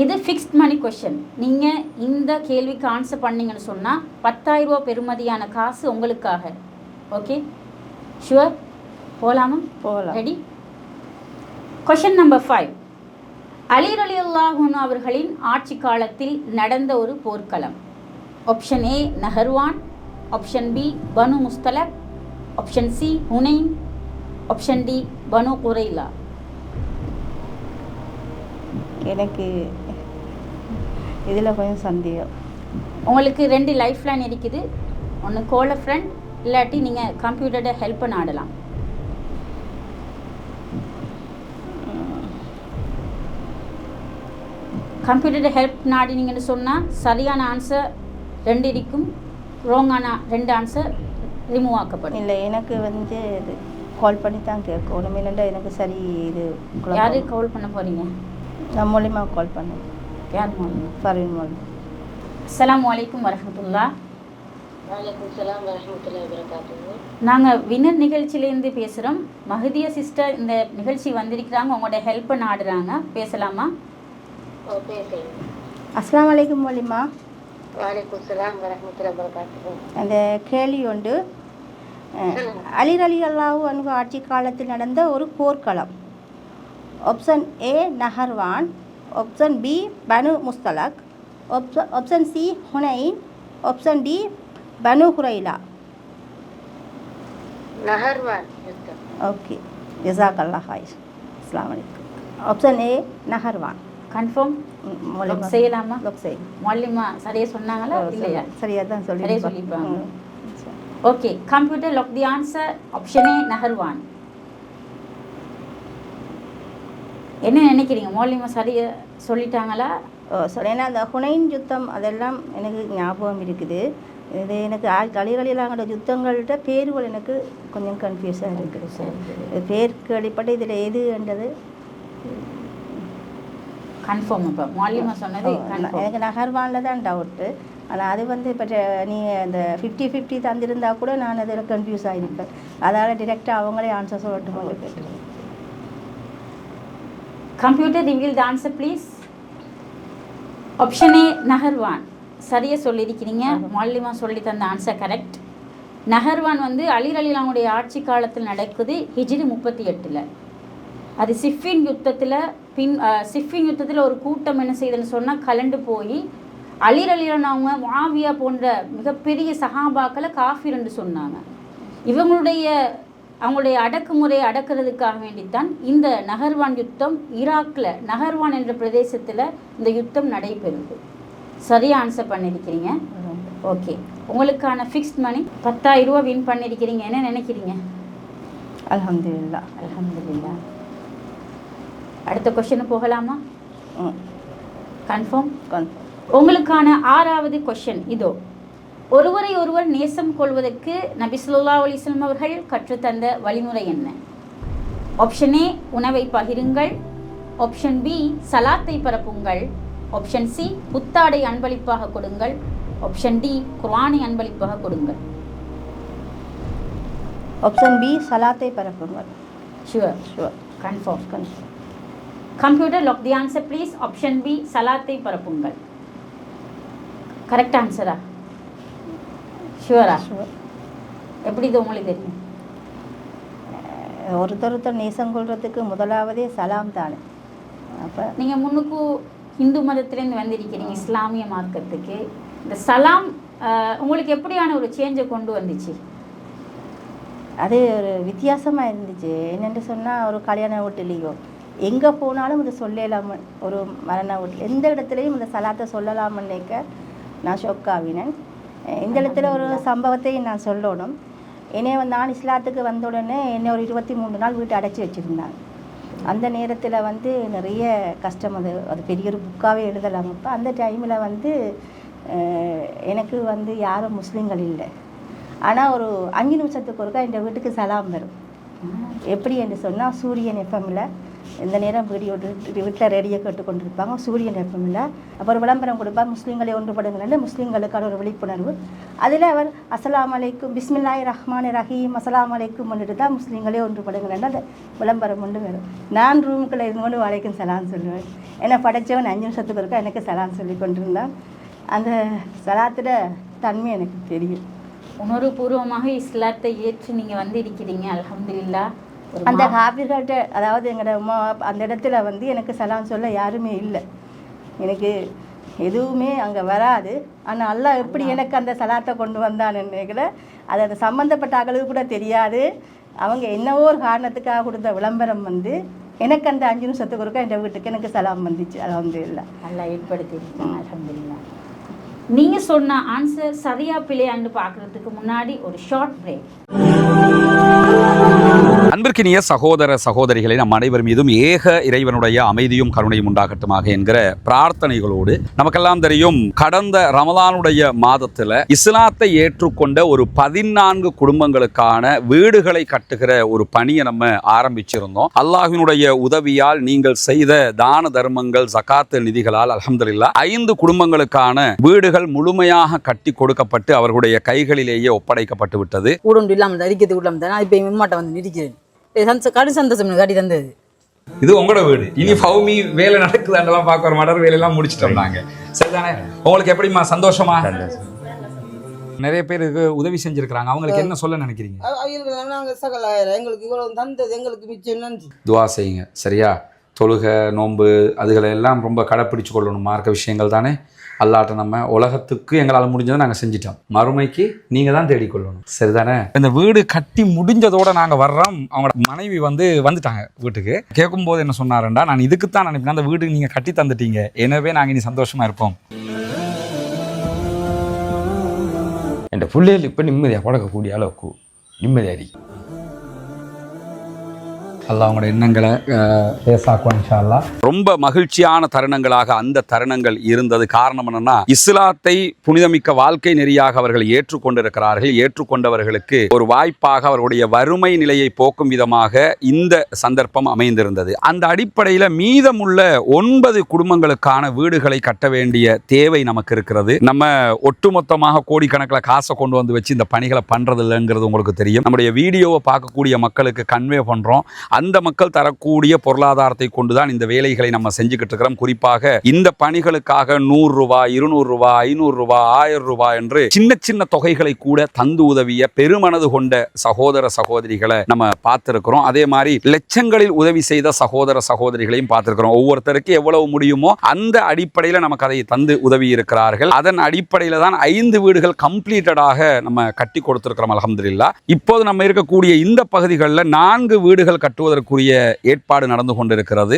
இது ஃபிக்ஸ்ட் மணி கொஷன். நீங்கள் இந்த கேள்விக்கு ஆன்சர் பண்ணீங்கன்னு சொன்னால் 10,000 ரூபா பெறுமதியான காசு உங்களுக்காக. Okay, sure? போகலாமா? போகலாம். ரெடி? Question number 5. அலி ரலியல்லாஹு அன்ஹு அவர்களின் ஆட்சி காலத்தில் நடந்த ஒரு போர்க்களம். Option A Nahrawan, option B Banu Mustaliq, option C Hunain, option D Banu Qurayza. எனக்கு இதில் கொஞ்சம் சந்தேகம். உங்களுக்கு 2 லைஃப் லைன் இருக்குது. ஒன்று கோல ஃப்ரெண்ட், இல்லாட்டி நீங்கள் கம்ப்யூட்டரோட ஹெல்ப்பை நாடலாம். கம்ப்யூட்டரோட ஹெல்ப் நாடினீங்கன்னு சொன்னால் சரியான ஆன்சர் 2 இருக்கும், ராங்கான 2 ஆன்சர் ரிமூவ் ஆக்கப்படும். இல்லை, எனக்கு வந்து இது கால் பண்ணி தான் கேட்கணும். இல்லைண்டா எனக்கு சரி இது யாரு கால் பண்ண போகிறீங்க? நான் மூலிமா கால் பண்ணேன். யார் மூலிமா? ஃபர்வீன் மூலிமா. அஸ்ஸலாமு அலைக்கும் வரஹ்மத்துல்லாஹ். வலைக்கும் ஸலாம் வரஹ்மத்துல்லாஹி வபரகாத்துஹு. நாங்கள் வினர் நிகழ்ச்சியிலேருந்து பேசுகிறோம். மஹதியா சிஸ்டர் இந்த நிகழ்ச்சி வந்திருக்கிறாங்க, உங்களோட ஹெல்ப்பை நாடுறாங்க. பேசலாமா? அஸ்ஸலாமு அலைக்கும் மூலிமா. வலைக்கும் ஸலாம் வரஹ்மத்துல்லாஹி வபரகாத்துஹு. அந்த கேள்வி உண்டு. அலி ரலியல்லாஹு அன்ஹு ஆட்சி காலத்தில் நடந்த ஒரு போர்க்களம். Option A Nahrawan, option B Banu Mustaliq, option C Hunain, option D Banu Qurayza. Nahrawan யுத்தம். ஓகே, ஜஸாக்கல்லாஹ் ஹைர். அஸ்ஸலாமு அலைக்கும். Option A நஹர்வான். கன்ஃபார்ம் மூலிமா செய்யலாமா? லொக் செய். மௌலிமா சரியாக சொன்னாங்களா இல்லையா? சரியாக தான் சரியாக சொல்லிப்பாங்க. Okay, computer lock the answer. Option A Nahrawan. என்ன நினைக்கிறீங்க? மௌலிமா சரியாக சொல்லிட்டாங்களா? ஏன்னா அந்த ஹுனைன் யுத்தம் அதெல்லாம் எனக்கு ஞாபகம் இருக்குது. இது எனக்கு அலிரலிலாங்கட யுத்தங்கள்கிட்ட பேர்கள் எனக்கு கொஞ்சம் கன்ஃபியூஸாக இருக்குது. சார் பேர் கேள்விப்பட்ட இதில் எதுன்றது கன்ஃபார்ம். இப்போ மௌலிமா சொன்னது எனக்கு நகர்வானில் தான் டவுட்டு. ஆனால் அது வந்து இப்போ நீ அந்த 50-50 தந்திருந்தா கூட நான் அதில் கன்ஃபியூஸ் ஆகிருப்பேன். அதால் டிரெக்டாக அவங்களே ஆன்சர் சொல்லட்டு கொண்டு கேட்டேன். Computer reveal the answer please. Option A Nahrawan சரியாக சொல்லியிருக்கிறீங்க. மௌலிமா சொல்லி தந்த ஆன்சர் கரெக்ட். நஹர்வான் வந்து அலி ரலியல்லாஹுடைய ஆட்சி காலத்தில் நடக்குது, ஹிஜ்ரி 38. அது சிஃபின் யுத்தத்தில் ஒரு கூட்டம் என்ன செய்யுதுன்னு சொன்னால் கலண்டு போய் அலி ரலியல்லாஹு முஆவியா போன்ற மிகப்பெரிய சஹாபாக்களை காஃபிர் என்று சொன்னாங்க. அவங்களுடைய அடக்குமுறையை அடக்கிறதுக்காக வேண்டித்தான் இந்த நஹர்வான் யுத்தம் ஈராக்கில் நஹர்வான் என்ற பிரதேசத்தில் இந்த யுத்தம் நடைபெறுது. சரியாக ஆன்சர் பண்ணியிருக்கிறீங்க. ஓகே, உங்களுக்கான ஃபிக்ஸ்ட் மணி 10,000 ரூபா வின் பண்ணியிருக்கிறீங்க. என்ன நினைக்கிறீங்க? அல்ஹம்துலில்லாஹ். அல்ஹம்துலில்லாஹ். அடுத்த கொஸ்டின் போகலாமா? கன்ஃபார்ம். உங்களுக்கான 6வது கொஸ்டின் இதோ. ஒருவரை ஒருவர் நேசம் கொள்வதற்கு நபி ஸல்லல்லாஹு அலைஹி வஸல்லம் அவர்கள் கற்றுத்தந்த வழிமுறை என்ன? ஆப்ஷன் ஏ உணவை பகிருங்கள், ஆப்ஷன் பி சலாத்தை பரப்புங்கள், ஆப்ஷன் சி புத்தாடை அன்பளிப்பாக கொடுங்கள், ஆப்ஷன் டி குர்ஆனை அன்பளிப்பாக கொடுங்கள். ஆப்ஷன் பி சலாத்தை பரப்புங்கள். Sure. Confirm. Computer lock the answer please. Option B சலாத்தை பரப்புங்கள். கரெக்ட் ஆன்சரா? ஷுவரா? எப்படி இது உங்களுக்கு தெரியும்? ஒருத்தர் நேசம் கொள்றதுக்கு முதலாவதே சலாம் தானே. அப்போ நீங்கள் முன்னுக்கு ஹிந்து மதத்துலேருந்து வந்திருக்கிறீங்க இஸ்லாமிய மார்க்கத்துக்கு. இந்த சலாம் உங்களுக்கு எப்படியான ஒரு சேஞ்சை கொண்டு வந்துச்சு? அது ஒரு வித்தியாசமாக இருந்துச்சு. என்னென்னு சொன்னால், ஒரு கல்யாண வீட்டிலேயோ எங்கே போனாலும் இதை சொல்லலாம, ஒரு மரண வீட்டில் எந்த இடத்துலையும் இந்த சலாத்தை சொல்லலாமன்னுக்க நான் ஷொக்காவினேன். இந்த இடத்துல ஒரு சம்பவத்தை நான் சொல்லணும். என்னை நான் இஸ்லாத்துக்கு வந்த உடனே என்னை ஒரு 23 நாள் வீட்டை அடைச்சி வச்சுருந்தாங்க. அந்த நேரத்தில் நிறைய கஷ்டம். அது பெரிய ஒரு புக்காகவே எழுதலாம். அப்போ அந்த டைமில் எனக்கு யாரும் முஸ்லீம்கள் இல்லை. ஆனால் ஒரு 5 நிமிஷத்துக்கு ஒருக்கா என் வீட்டுக்கு சலாம் வரும். எப்படி என்று சொன்னால், சூரியன் எஃப்எம்மில் இந்த நேரம் வீடியோ வீட்டில் ரேடியோ கேட்டு கொண்டிருப்பாங்க. சூரியன் எஃப்எம்மில் அப்புறம் விளம்பரம் கொடுப்பார், முஸ்லீம்களை ஒன்றுபடுங்கன்னு, முஸ்லீம்களுக்கான ஒரு விழிப்புணர்வு. அதில் அவர் அஸ்ஸலாமு அலைக்கும் பிஸ்மில்லாஹிர் ரஹ்மானிர் ரஹீம் அஸ்ஸலாமு அலைக்கும் பண்ணிட்டு தான் முஸ்லீம்களே ஒன்றுபடுங்கன்னு அந்த விளம்பரம் கொண்டு வரும். நான் ரூமுக்குள்ளே இருந்து வரைக்கும் சலான் சொல்லுவேன். ஏன்னா படைத்தவன் 5 நிமிஷத்துக்கு இருக்கா எனக்கு சலான் சொல்லி கொண்டிருந்தான். அந்த சலாத்தோட தன்மை எனக்கு தெரியும். உணர்வுபூர்வமாக இஸ்லாத்தை ஏற்று நீங்கள் இருக்கிறீங்க. அல்ஹம்துலில்லாஹ். அந்த காபிர்கள்ட்ட, அதாவது எங்களோட அம்மா அந்த இடத்துல எனக்கு சலாம் சொல்ல யாருமே இல்லை. எனக்கு எதுவுமே அங்கே வராது. ஆனால் அல்லாஹ் எப்படி எனக்கு அந்த சலாத்தை கொண்டு வந்தான்னு நினைக்கிற, அது அந்த சம்மந்தப்பட்ட ஆக்களுக்கு கூட தெரியாது. அவங்க என்னவோ ஒரு காரணத்துக்காக கொடுத்த விளம்பரம் எனக்கு அந்த 5 நிமிஷத்துக்கு ஒருக்கா என் வீட்டுக்கு எனக்கு சலாம் வந்துச்சு. அல்ஹம்துலில்லாஹ். அல்லாஹ் ஏற்படுத்தியிருக்கீங்க. அல்ஹம்துலில்லாஹ். நீங்கள் சொன்ன ஆன்சர் சரியா பிள்ளையாண்டு பார்க்குறதுக்கு முன்னாடி ஒரு ஷார்ட் பிரேக். அன்பிற்கினிய சகோதர சகோதரிகளை நம் அனைவர் மீதும் ஏக இறைவனுடைய அமைதியும் கருணையும் உண்டாகட்டுமாக என்கிற பிரார்த்தனைகளோடு, நமக்கெல்லாம் தெரியும், கடந்த ரமலானுடைய மாதத்தில் இஸ்லாத்தை ஏற்றுக்கொண்ட ஒரு 14 குடும்பங்களுக்கான வீடுகளை கட்டுகிற ஒரு பணியை நம்ம ஆரம்பிச்சிருந்தோம். அல்லாஹ்வினுடைய உதவியால், நீங்கள் செய்த தான தர்மங்கள், ஜகாத்து நிதிகளால் அல்ஹம்துலில்லாஹ் 5 குடும்பங்களுக்கான வீடுகள் முழுமையாக கட்டி கொடுக்கப்பட்டு அவர்களுடைய கைகளிலேயே ஒப்படைக்கப்பட்டு விட்டது. கூட இல்லாமல் அறிக்கிறதுக்கு இல்லாமல் தான் இப்போ எம்மாட்ட நிற்கிறேன். கடு சந்தோஷம் காட்டி தந்தது. இது உங்களோட வீடு. இனி ஃபௌமி வேலை நடக்குதாண்டெல்லாம் பார்க்குற மடர் வேலையெல்லாம் முடிச்சுட்டோம் நாங்கள். சரிதானே? உங்களுக்கு எப்படிமா சந்தோஷமா? நிறைய பேருக்கு உதவி செஞ்சிருக்கிறாங்க. அவங்களுக்கு என்ன சொல்ல நினைக்கிறீங்க? எங்களுக்கு இவ்வளவு தந்தது எங்களுக்கு மிச்சம் நன்றி. துவா செய்யுங்க. சரியா? தொழுகை, நோன்பு அதுகளை எல்லாம் ரொம்ப கடைப்பிடிச்சு கொள்ளணும். மார்க்க விஷயங்கள் தானே. அல்லாட்ட நம்ம உலகத்துக்கு எங்களால் முடிஞ்சதை நாங்கள் செஞ்சிட்டோம். மறுமைக்கு நீங்கள் தான் தேடிக்கொள்ளணும். சரிதானே? இந்த வீடு கட்டி முடிஞ்சதோடு நாங்கள் வர்றோம். அவங்களோட மனைவி வந்துட்டாங்க வீட்டுக்கு. கேட்கும்போது என்ன சொன்னாருண்டா, நான் இதுக்குத்தான் நினைப்பேன், அந்த வீடு நீங்கள் கட்டி தந்துட்டீங்க, எனவே நாங்கள் இனி சந்தோஷமாக இருப்போம். என் பிள்ளைகள் இப்போ நிம்மதியாக பழக்கக்கூடிய அளவுக்கு நிம்மதியாரி அல்லாஹ் அவங்களோட எண்ணங்களை பேசாக்குவோம் இன்ஷா அல்லாஹ். ரொம்ப மகிழ்ச்சியான தருணங்களாக அந்த தருணங்கள் இருந்தது. காரணம் என்னன்னா, இஸ்லாத்தை புனிதமிக்க வாழ்க்கை நெறியாக அவர்கள் ஏற்றுக்கொண்டிருக்கிறார்கள். ஏற்றுக்கொண்டவர்களுக்கு ஒரு வாய்ப்பாக அவர்களுடைய வறுமை நிலையை போக்கும் விதமாக இந்த சந்தர்ப்பம் அமைந்திருந்தது. அந்த அடிப்படையில் மீதமுள்ள 9 குடும்பங்களுக்கான வீடுகளை கட்ட வேண்டிய தேவை நமக்கு இருக்கிறது. நம்ம ஒட்டுமொத்தமாக கோடிக்கணக்கில் காசை கொண்டு வந்து வச்சு இந்த பணிகளை பண்றது இல்லைங்கிறது உங்களுக்கு தெரியும். நம்முடைய வீடியோவை பார்க்கக்கூடிய மக்களுக்கு கன்வே பண்றோம். அந்த மக்கள் தரக்கூடிய பொருளாதாரத்தை கொண்டுதான் இந்த வேலைகளை நம்ம செஞ்சுக்கிட்டு இருக்கிறோம். குறிப்பாக இந்த பணிகளுக்காக 100 ரூபாய், 200 ரூபாய், 500 ரூபாய், 1000 ரூபாய் என்று சின்ன சின்ன தொகைகளை கூட தந்து உதவிய பெருமனது கொண்ட சகோதர சகோதரிகளை நம்ம பார்த்திருக்கிறோம். அதே மாதிரி லட்சங்களில் உதவி செய்த சகோதர சகோதரிகளையும் பார்த்திருக்கிறோம். ஒவ்வொருத்தருக்கு எவ்வளவு முடியுமோ அந்த அடிப்படையில் நமக்கு அதை தந்து உதவி இருக்கிறார்கள். அதன் அடிப்படையில் தான் 5 வீடுகள் கம்ப்ளீட்டடாக நம்ம கட்டி கொடுத்திருக்கிறோம். அல்ஹம்துலில்லாஹ். இப்போது நம்ம இருக்கக்கூடிய இந்த பகுதிகளில் 4 வீடுகள் கட்டுவதற்குரிய ஏற்பாடு நடந்து கொண்டிருக்கிறது.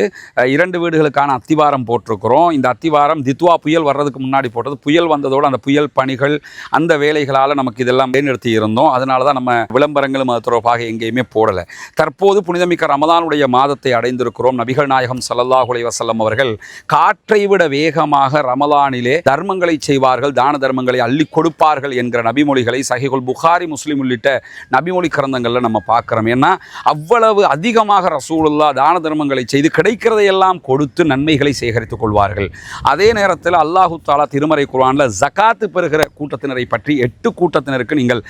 2 வீடுகளுக்கான அத்திவாரம் போட்டிருக்கிறோம். இந்த அத்திவாரம் தித்வா புயல் வர்றதுக்கு முன்னாடி போட்டது. புயல் வந்ததோடு அந்த புயல் பணிகள், அந்த வேலைகளால் நமக்கு இதெல்லாம் நிறுத்தி இருந்தோம். அதனால தான் நம்ம விளம்பரங்களும் அது தொடர்பாக எங்கேயுமே போடலை. தற்போது புனிதமிக்க ரமலானுடைய மாதத்தை அடைந்திருக்கிறோம். நபிகள் நாயகம் ஸல்லல்லாஹு அலைஹி வஸல்லம் அவர்கள் காற்றை விட வேகமாக ரமலானிலே தர்மங்களை செய்வார்கள், தான தர்மங்களை அள்ளி கொடுப்பார்கள் என்கிற நபிமொழிகளை சஹீஹுல் புகாரி, முஸ்லிம் உள்ளிட்ட நபிமொழி கிரந்தங்களில் நம்ம பார்க்குறோம். ஏன்னா அவ்வளவு அதிகமாக அதிகமாக ரசூலுல்லாஹ் தான தர்மங்களை செய்து கிடைக்கிறதையெல்லாம் கொடுத்து நன்மைகளை சேகரித்துக் கொள்வார்கள். அதே நேரத்தில் அல்லாஹு தாலா திருமறை குர்ஆன்ல ஜகாத்து பெறுகிற கூட்டத்தினரை பற்றி 8 கூட்டத்தினருக்கு நீங்கள்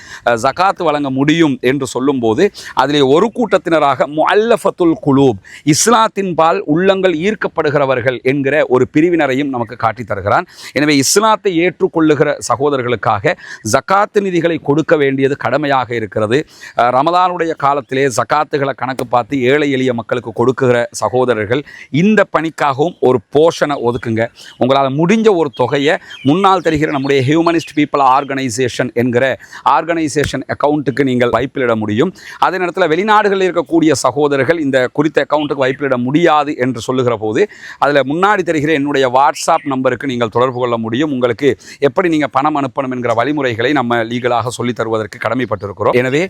ஜகாத்து வழங்க முடியும் என்று சொல்லும்போது அதிலே ஒரு கூட்டத்தினராக முஅல்லஃபத்துல் குலூப், இஸ்லாத்தின் பால் உள்ளங்கள் ஈர்க்கப்படுகிறவர்கள் என்கிற ஒரு பிரிவினரையும் நமக்கு காட்டி தருகிறான். எனவே இஸ்லாத்தை ஏற்றுக்கொள்ளுகிற சகோதரர்களுக்காக ஜகாத்து நிதிகளை கொடுக்க வேண்டியது கடமையாக இருக்கிறது. ரமலானுடைய காலத்திலே ஜகாத்துகளை கணக்கு பார்த்து ஏழை எளிய மக்களுக்கு கொடுக்குகிற சகோதரர்கள் இந்த பணிக்காகவும் ஒரு போர்ஷனை ஒதுக்குங்க. உங்களால் முடிஞ்ச ஒரு தொகையை முன்னால் தெரிகிற நம்முடைய ஹியூமனிஸ்ட் பீப்புள் ஆர்கனைசேஷன் என்கிற ஆர்கனைசேஷன் அக்கௌண்ட்டுக்கு நீங்கள் வைப்பிலிட முடியும். அதே நேரத்தில் வெளிநாடுகளில் இருக்கக்கூடிய சகோதரர்கள் இந்த குறித்த அக்கௌண்ட்டுக்கு வைப்பிலிட முடியாது என்று சொல்லுகிற போது அதில் முன்னாடி தெரிகிற என்னுடைய வாட்ஸ்அப் நம்பருக்கு நீங்கள் தொடர்பு கொள்ள முடியும். உங்களுக்கு எப்படி நீங்கள் பணம் அனுப்பணும் என்கிற வழிமுறைகளை நம்ம லீகலாக சொல்லித் தருவதற்கு கடமைப்பட்டிருக்கிறோம். எனவே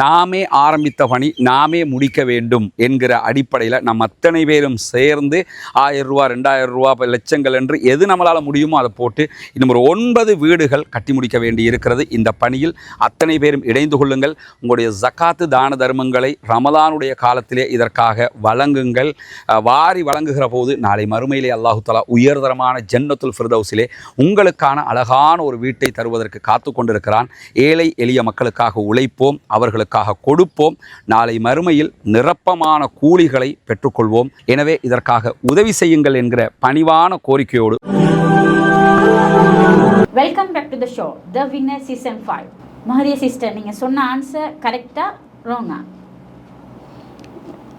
நாமே ஆரம்பித்த பணி நாமே முடிக்க வேண்டும் என்கிற அடிப்படையில் நம்ம அத்தனை பேரும் சேர்ந்து 1000 ரூபா 2000 ரூபா லட்சங்கள் என்று எது நம்மளால் முடியுமோ அதை போட்டு இன்னும் ஒரு 9 வீடுகள் கட்டி முடிக்க வேண்டி இருக்கிறது. இந்த பணியில் அத்தனை பேரும் இணைந்து கொள்ளுங்கள். உங்களுடைய ஜகாத்து தான தர்மங்களை ரமலானுடைய காலத்திலே இதற்காக வழங்குங்கள். வாரி வழங்குகிற போது நாளை மறுமையிலே அல்லாஹு தஆலா உயர்தரமான ஜன்னத்துல் ஃபிர்தௌஸிலே உங்களுக்கான அழகான ஒரு வீட்டை தருவதற்கு காத்து கொண்டிருக்கிறான். ஏழை எளிய மக்களுக்காக உழைப்போம், அவர்களுக்காக கொடுப்போம். நாளை மறுமையில் நிரப்பமான கூலிகளை பெற்றுக்கொள்வோம். எனவே இதற்காக உதவி செய்யுங்கள் என்கிற பணிவான கோரிக்கையோடு welcome back to the show the winner season 5. Mahariya sister, நீங்கள் சொன்ன ஆன்சர் கரெக்டாக ராங்கா?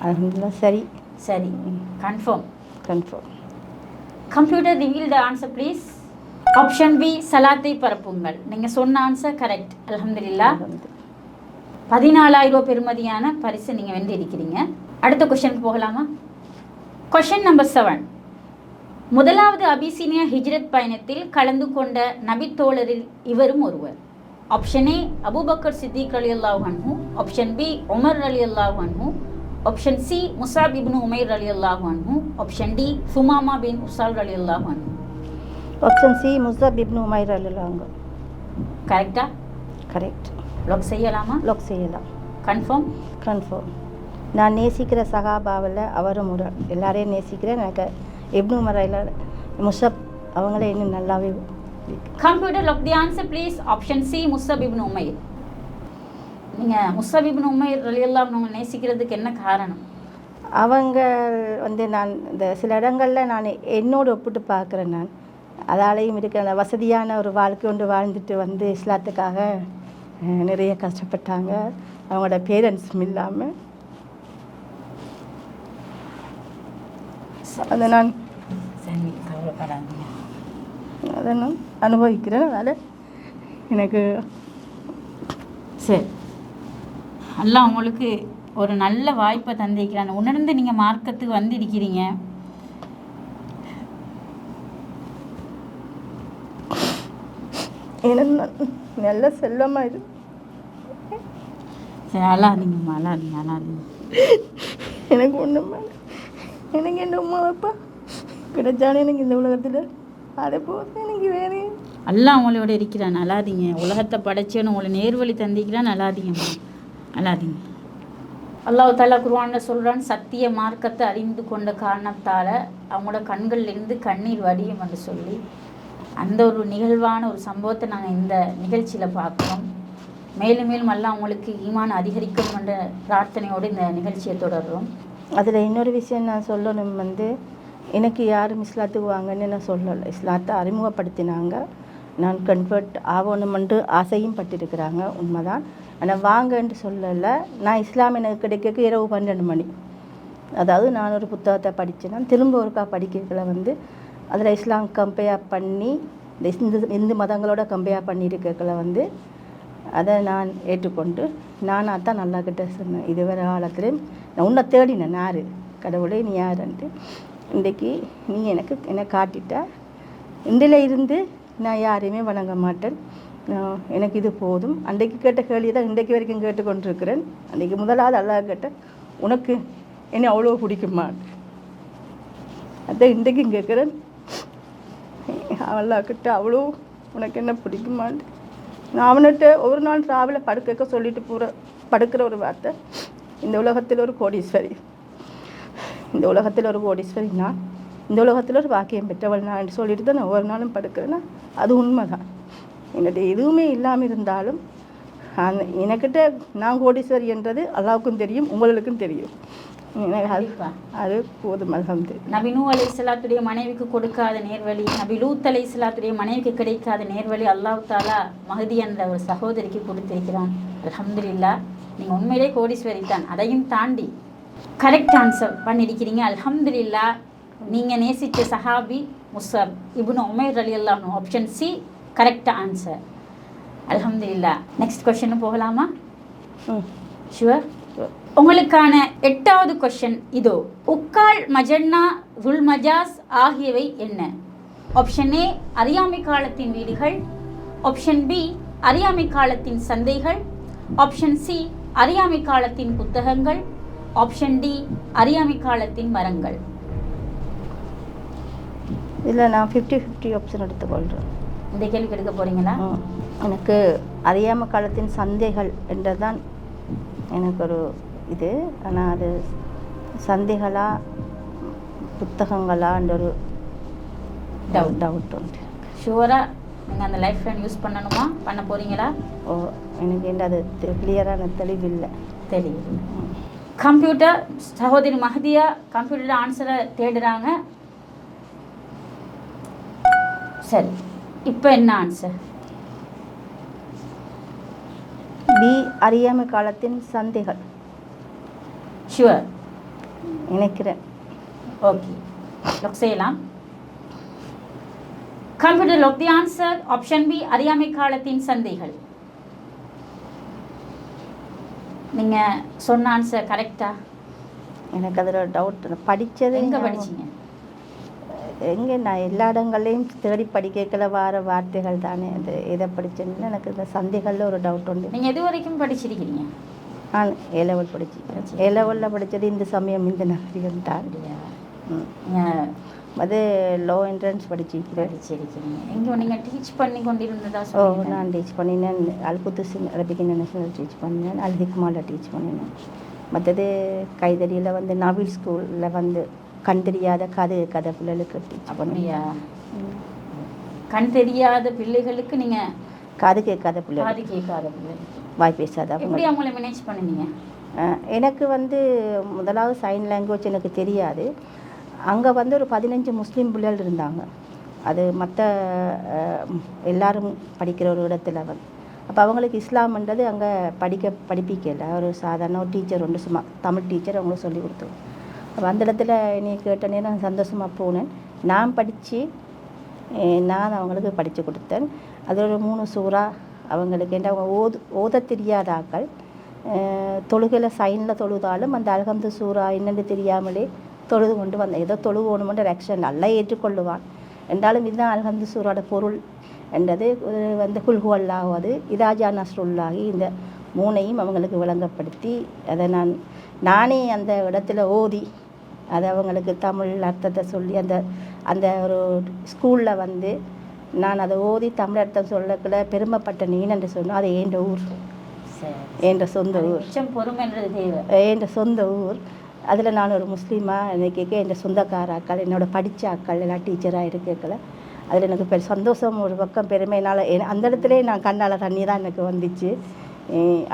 அல்ஹம்துலில்லாஹ் சரி. சரி, confirm. Computer reveal the answer please. Option B, சலாத்தை பரப்புங்கள். நீங்கள் சொன்ன ஆன்சர் கரெக்ட். அல்ஹம்துலில்லாஹ். 14,000 ரூபாய் பெறுமதியான பரிசு நீங்கள் வென்று இருக்கிறீங்க. அடுத்த கொஷனுக்கு போகலாமா? Question number 7. முதலாவது அபிசீனியா ஹிஜ்ரத் பயணத்தில் கலந்து கொண்ட நபித்தோழரில் இவரும் ஒருவர். ஆப்ஷன் ஏ அபூபக்கர் சித்திக் ரலியல்லாஹு அன்ஹு, ஆப்ஷன் பி உமர் ரலியல்லாஹு அன்ஹு, option C Musab ibn Umair ரலியல்லாஹு அன்ஹு, ஆப்ஷன் டி சுமாமா பின் உசால் ரலியல்லாஹு அன்ஹு. Option C Musab ibn Umair ரலியல்லாஹு அன்ஹு. கரெக்டா? கரெக்ட். லாக் செய்யலாமா? லாக் செய்யலாம். கன்ஃபார்ம். நான் நேசிக்கிற சகாபாவில் அவரும் ஒரு. எல்லாரையும் நேசிக்கிறேன். எனக்கு இப்னு உமர் முஸாப் அவங்கள இன்னும் நல்லாவே. Computer lock the answer please. Option C Musab ibn Umair. நீங்கள் முஸாப் இப்னு உமைர் ரலியல்லாஹு அன்ஹு நேசிக்கிறதுக்கு என்ன காரணம்? அவங்க நான் இந்த சில இடங்களில் நான் என்னோடு ஒப்பிட்டு பார்க்குறேன். நான் அதாலையும் இருக்கிற வசதியான ஒரு வாழ்க்கை ஒன்று வாழ்ந்துட்டு இஸ்லாத்துக்காக நிறைய கஷ்டப்பட்டாங்க. அவங்களோட பேரண்ட்ஸும் இல்லாமல் அதை நான் அனுபவிக்கிறேன். அதனால் எனக்கு சரி, அல்லாஹ் உங்களுக்கு ஒரு நல்ல வாய்ப்பை தந்திருக்கிறான். உணர்ந்து நீங்கள் மார்க்கத்துக்கு வந்திருக்கிறீங்க. எனக்கு நல்ல செல்லமாக இரு. சரி, அழாதீங்க. எனக்கு ஒன்றுமா, எனக்கு என்ன அம்மா அப்பா கிடைச்சாலும் எனக்கு இந்த உலகத்தில் அதை போது எனக்கு வேறு. அல்லாஹ் உங்களோட இருக்கிறான், அழாதீங்க. உலகத்தை படைச்சேன்னு உங்களை நேர்வழி தந்திக்கிறான், அழாதீங்கம்மா, அழாதீங்க. அல்லாஹ் தஆலா குர்ஆன்ல சொல்கிறான், சத்திய மார்க்கத்தை அறிந்து கொண்ட காரணத்தால் அவங்களோட கண்கள்லேருந்து கண்ணீர் வடியும் என்று சொல்லி அந்த ஒரு நிகழ்வான ஒரு சம்பவத்தை நாங்கள் இந்த நிகழ்ச்சியில் பார்க்குறோம். மேலும் மேலும் அல்லாஹ் அவங்களுக்கு ஈமான் அதிகரிக்கும் என்ற பிரார்த்தனையோடு இந்த நிகழ்ச்சியை தொடர்றோம். அதில் இன்னொரு விஷயம் நான் சொல்லணும். எனக்கு யாரும் இஸ்லாத்துக்கு வாங்கன்னு நான் சொல்லலை. இஸ்லாத்தை அறிமுகப்படுத்தினாங்க. நான் கன்வெர்ட் ஆகணுமென்று ஆசையும் பட்டிருக்கிறாங்க, உண்மைதான். ஆனால் வாங்கன்னு சொல்லலை. நான் இஸ்லாம் எனக்கு கிடைக்க இரவு 12 மணி. அதாவது நான் ஒரு புத்தகத்தை படித்தேன்னா திரும்ப ஒருக்கா படிக்கிறதுல அதில் இஸ்லாம் கம்பேர் பண்ணி இந்த இந்து மதங்களோட கம்பேர் பண்ணியிருக்கல அதை நான் ஏற்றுக்கொண்டு நானாக தான் நல்லா கிட்ட சொன்னேன். இதுவரை காலத்துலேயும் நான் உன்னை தேடினேன், யார் கடவுளே நீ யாருன்ட்டு. இன்றைக்கி நீ என்னை காட்டிட்ட. இன்றில் இருந்து நான் யாரையுமே வணங்க மாட்டேன். எனக்கு இது போதும். அன்றைக்கு கேட்ட கேள்வி தான் இன்றைக்கு வரைக்கும் கேட்டுக்கொண்டிருக்கிறேன். அன்றைக்கு முதலாவது அல்லாஹ் கேட்டேன், உனக்கு என்னை அவ்வளோ பிடிக்குமா? அதான் இன்றைக்கும் கேட்குறேன், அல்லாஹ் கிட்ட அவ்வளோ உனக்கு என்ன பிடிக்குமான்னு. நான் அவன்கிட்ட ஒரு நாள் ராவில் படுக்க சொல்லிட்டு படுக்கிற ஒரு வார்த்தை, இந்த உலகத்தில் ஒரு கோடீஸ்வரி, இந்த உலகத்தில் ஒரு கோடீஸ்வரி நான், இந்த உலகத்தில் ஒரு பாக்கியம் பெற்றவள் நான் சொல்லிட்டு தான் நான் ஒவ்வொரு நாளும் படுக்கிறேன்னா அது உண்மைதான். என்னுடைய எதுவுமே இல்லாமல் இருந்தாலும் எனக்கிட்ட நான் கோடீஸ்வரி என்றது அல்லாவுக்கும் தெரியும், உங்களுக்கும் தெரியும். அது போதும். அல்ஹம்துலில்லாஹ். நபி நூ அலைஹிஸ்ஸலாத்துடைய மனைவிக்கு கொடுக்காத நேர்வழி, நபி லூத் அலைஹிஸ்ஸலாத்துடைய மனைவிக்கு கிடைக்காத நேர்வழி அல்லாஹ் தாலா மஹதி என்ற ஒரு சகோதரிக்கு கொடுத்திருக்கிறான். அல்ஹம்துலில்லாஹ். நீங்கள் உண்மையிலே கோடீஸ்வரி தான். அதையும் தாண்டி கரெக்ட் ஆன்சர் பண்ணியிருக்கிறீங்க. அல்ஹம்துலில்லாஹ். நீங்கள் நேசித்த சஹாபி முஸ்அப் இப்னு உமைர் ரலியல்லாஹு அன்ஹு, ஆப்ஷன் சி கரெக்ட் ஆன்சர். அல்ஹம்துலில்லாஹ். நெக்ஸ்ட் கொஸ்டின் போகலாமா? ஷுவர். உங்களுக்கான 8வது கொஸ்டின் இதோ. உக்கால், மஜன்னா, துல்மஜாஸ் ஆகியவை என்ன? ஆப்ஷன் ஏ அறியாமை காலத்தின் வீடுகள், ஆப்ஷன் பி அறியாமை காலத்தின் சந்தைகள், ஆப்ஷன் சி அறியாமை காலத்தின் புத்தகங்கள், ஆப்ஷன் டி அறியாமை காலத்தின் மரங்கள். இதில் நான் 50-50 ஆப்ஷன் எடுத்துக்கொள்கிறேன். இந்த கேள்விக்கு எடுக்க போறீங்களா? எனக்கு அறியாமை காலத்தின் சந்தைகள் என்றதான் எனக்கு ஒரு இது. ஆனால் அது சந்தைகளா புத்தகங்களான்ற ஒரு டவுட் உண்டு. ஷுவராக நீங்கள் அந்த லைஃப் லைன் யூஸ் பண்ணணுமா, பண்ண போகிறீங்களா? ஓ, எனக்கு என்ன அது கிளியரான தெளிவில்லை. தெரியுது. கம்ப்யூட்டர் சகோதரி மஹதியா கம்ப்யூட்டர் ஆன்சரை தேடுறாங்க. சரி, இப்போ என்ன ஆன்சர்? பி அறியாமை காலத்தின் சந்தைகள். ஷுவர் நினைக்கிறேன். ஓகே, லாக் செய்யலாம். Computer lock the answer. Option B அறியாமை காலத்தின் சந்தைகள். நீங்கள் சொன்ன ஆன்சர் கரெக்டா? எனக்கு அதில் ஒரு டவுட். படித்தது எங்கே படிச்சீங்க? எங்கே நான் எல்லா இடங்கள்லையும் தேடி படிக்கல வார வார்த்தைகள் தானே. அது எதை படித்தேன்னு எனக்கு இந்த சந்தைகளில் ஒரு டவுட் உண்டு. நீங்கள் எது வரைக்கும் படிச்சிருக்கிறீங்க? நான் ஏலெவல் படித்தேன். ஏலெவலில் படித்தது இந்த சமயம் இந்த நகரிகள் தான். அது லோ என்ட்ரன்ஸ் படிச்சிருக்கிறேன். படிச்சிருக்கிறீங்க. எங்கே நீங்கள் டீச் பண்ணி கொண்டிருந்ததா? ஓ, நான் டீச் பண்ணினேன். அல்குத்துசின் அரபிக் இன்டர்நேஷனல் டீச் பண்ணினேன். அல் ஹிக்மாவில் டீச் பண்ணினேன். மற்றது கைதடியில் வந்து நவீல் ஸ்கூலில் வந்து கண் தெரியாத கதை பிள்ளைகளுக்கு டீச் பண்ணியா? கண் தெரியாத பிள்ளைகளுக்கு நீங்கள் காது கேட்காத பிள்ளை, காது கேட்காத பிள்ளைகளுக்கு வாய் பேசாத. எப்படி அவங்கள மேனேஜ் பண்ணுவீங்க? எனக்கு வந்து முதலாவது சைன் லாங்குவேஜ் எனக்கு தெரியாது. அங்கே வந்து ஒரு 15 முஸ்லீம் பிள்ளைகள் இருந்தாங்க. அது மற்ற எல்லாரும் படிக்கிற ஒரு இடத்துல வந்து அப்போ அவங்களுக்கு இஸ்லாம்ன்றது அங்கே படிப்பிக்கல. ஒரு சாதாரண ஒரு டீச்சர் ஒன்று சும்மா தமிழ் டீச்சர் அவங்களுக்கு சொல்லி கொடுத்தோம். அப்போ அந்த இடத்துல நீ கேட்டனே நான் சந்தோஷமாக போனேன். நான் படித்து நான் அவங்களுக்கு படித்து கொடுத்தேன். அதில் ஒரு 3 சூறா அவங்களுக்கு என்ன அவங்க ஓத தெரியாத ஆக்கள் தொழுகையில் சைனில் தொழுதாலும் அந்த அல்ஹம்து சூறா என்னென்னு தெரியாமலே தொழுது கொண்டு வந்தேன். ஏதோ தொழுகணுமென்ற ஆக்ஷன் நல்லா ஏற்றுக்கொள்ளுவான் என்றாலும் இதுதான் அல்ஹம்து சூறாவோட பொருள் என்றது வந்து குல்ஹுவல்லாவது இதாஜா நஸ்ருல்லாகி இந்த 3ஐயும் அவங்களுக்கு விளங்கப்படுத்தி அதை நானே அந்த இடத்துல ஓதி அதை அவங்களுக்கு தமிழ் அர்த்தத்தை சொல்லி அந்த ஒரு ஸ்கூலில் வந்து நான் அதை ஓதி தமிழ் அர்த்தம் சொல்லக்குள்ள பெருமைப்பட்ட நீன் என்று சொன்னோம். அது என்ற ஊர், என்ற சொந்த ஊர், என்ற சொந்த ஊர். அதில் நான் ஒரு முஸ்லீமாக எனக்கு என் சொந்தக்காராக்கள் என்னோட படித்த ஆக்கள் எல்லாம் டீச்சராக இருக்கல. அதில் எனக்கு சந்தோஷம் ஒரு பக்கம் பெருமையினால் அந்த இடத்துல நான் கண்ணால் தண்ணி தான் எனக்கு வந்துச்சு.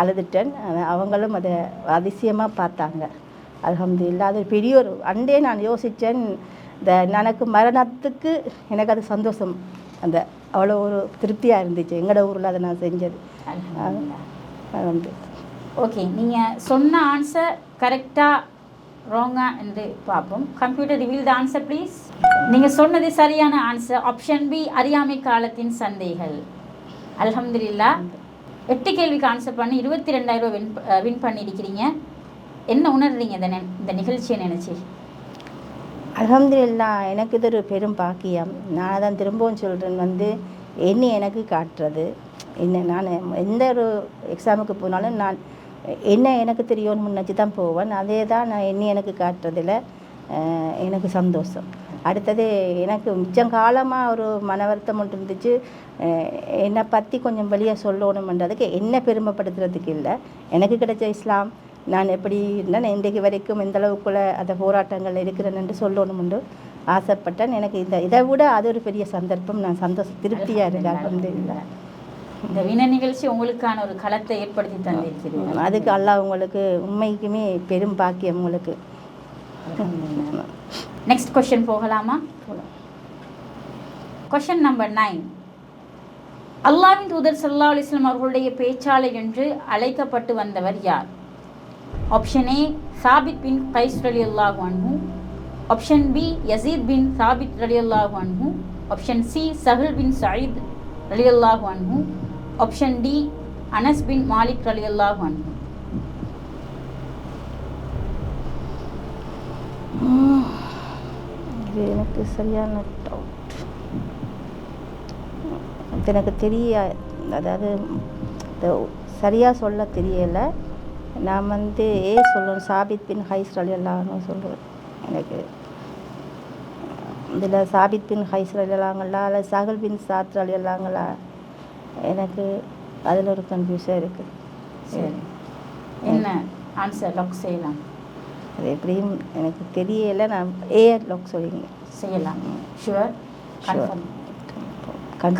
அழுதுட்டேன். அவங்களும் அதை அதிசயமாக பார்த்தாங்க. அல்ஹம்துலில்லாஹ். அது பெரிய ஒரு அண்டே நான் யோசித்தேன். எனக்கு மரணத்துக்கு எனக்கு அது சந்தோஷம், அந்த அவ்வளோ ஒரு திருப்தியாக இருந்துச்சு. எங்களோட ஊரில் அதை நான் செஞ்சது. வந்து ஓகே, நீங்கள் சொன்ன ஆன்சர் கரெக்டாக ராங்கா என்று பார்ப்போம். Computer reveal the answer please. நீங்கள் சொன்னது சரியான ஆன்சர். ஆப்ஷன் பி அறியாமை காலத்தின் சந்தைகள். அல்ஹம்துலில்லாஹ். 8 கேள்விக்கு ஆன்சர் பண்ணி 22,000 ரூபா வின் பண்ணியிருக்கிறீங்க. என்ன உணர்றீங்க இந்த நிகழ்ச்சியை நினச்சி? அல்ஹம்துலில்லாஹ். எனக்கு இது ஒரு பெரும் பாக்கியம். நான் தான் திரும்பவும் சொல்கிறேன், வந்து என்ன எனக்கு காட்டுறது என்ன. நான் எந்த ஒரு எக்ஸாமுக்கு போனாலும் நான் என்ன எனக்கு தெரியும்னு முன்னச்சு தான் போவேன். அதே தான் நான் எனக்கு காட்டுறதில் எனக்கு சந்தோஷம். அடுத்தது எனக்கு மிச்சம் காலமாக ஒரு மன வருத்தம் ஒன்று இருந்துச்சு. என்னை பற்றி கொஞ்சம் வெளியே சொல்லணுமென்றதுக்கு என்ன பெருமைப்படுத்துறதுக்கு இல்லை. எனக்கு கிடைச்ச இஸ்லாம் நான் எப்படி இருந்தேன் இன்றைக்கு வரைக்கும் எந்த அளவுக்குள்ள அந்த போராட்டங்கள் இருக்கிறேன்னு சொல்லணும்னு ஆசைப்பட்டேன். எனக்கு இதை விட அது ஒரு பெரிய சந்தர்ப்பம். நான் திருப்தியாக இருக்கேன். அல்ஹம்துலில்லாஹ். இந்த வின நிகழ்ச்சி உங்களுக்கான ஒரு களத்தை ஏற்படுத்தி தந்திருக்கிறது. அதுக்கு அல்லாஹ் உங்களுக்கு உண்மைக்குமே பெரும் பாக்கியம் உங்களுக்கு. நெக்ஸ்ட் கொஸ்டின் போகலாமா? Question number 9. அல்லாஹ்வின் தூதர் ஸல்லல்லாஹு அலைஹி வஸல்லம் அவர்களுடைய பேச்சாளர் என்று அழைக்கப்பட்டு வந்தவர் யார்? ஆப்ஷன் ஏ சாபித் பின் கைஸ் ரலியல்லாஹு அன்ஹு, ஆப்ஷன் பி யஸீத் பின் சாபித் ரலியல்லாஹு அன்ஹு, ஆப்ஷன் சி சஹல் பின் சயீத் ரலியல்லாஹு அன்ஹு, ஆப்ஷன் டி அனஸ் பின் மாலிக் ரலியல்லாஹு அன்ஹு. இது எனக்கு சரியான டவுட். எனக்கு அதாவது சரியாக சொல்ல தெரியலை. நான் சொல்லணும் சாபித் பின் ஹைஸ் ரலியல்லாஹு சொல்லுவேன். எனக்கு இதில் சாபித் பின் ஹைஸ் ரலியல்லாங்களா இல்லை சஹல் பின் சாத் ரலியல்லாங்களா, எனக்கு அதில் ஒரு கன்ஃபியூஸாக இருக்குது. சரி, என்ன ஆன்சர் லாக் செய்யலாம்? அது எப்படியும் எனக்கு தெரியலை. நான் லாக் சொல்லிங்க செய்யலாம். Sure? Confirm.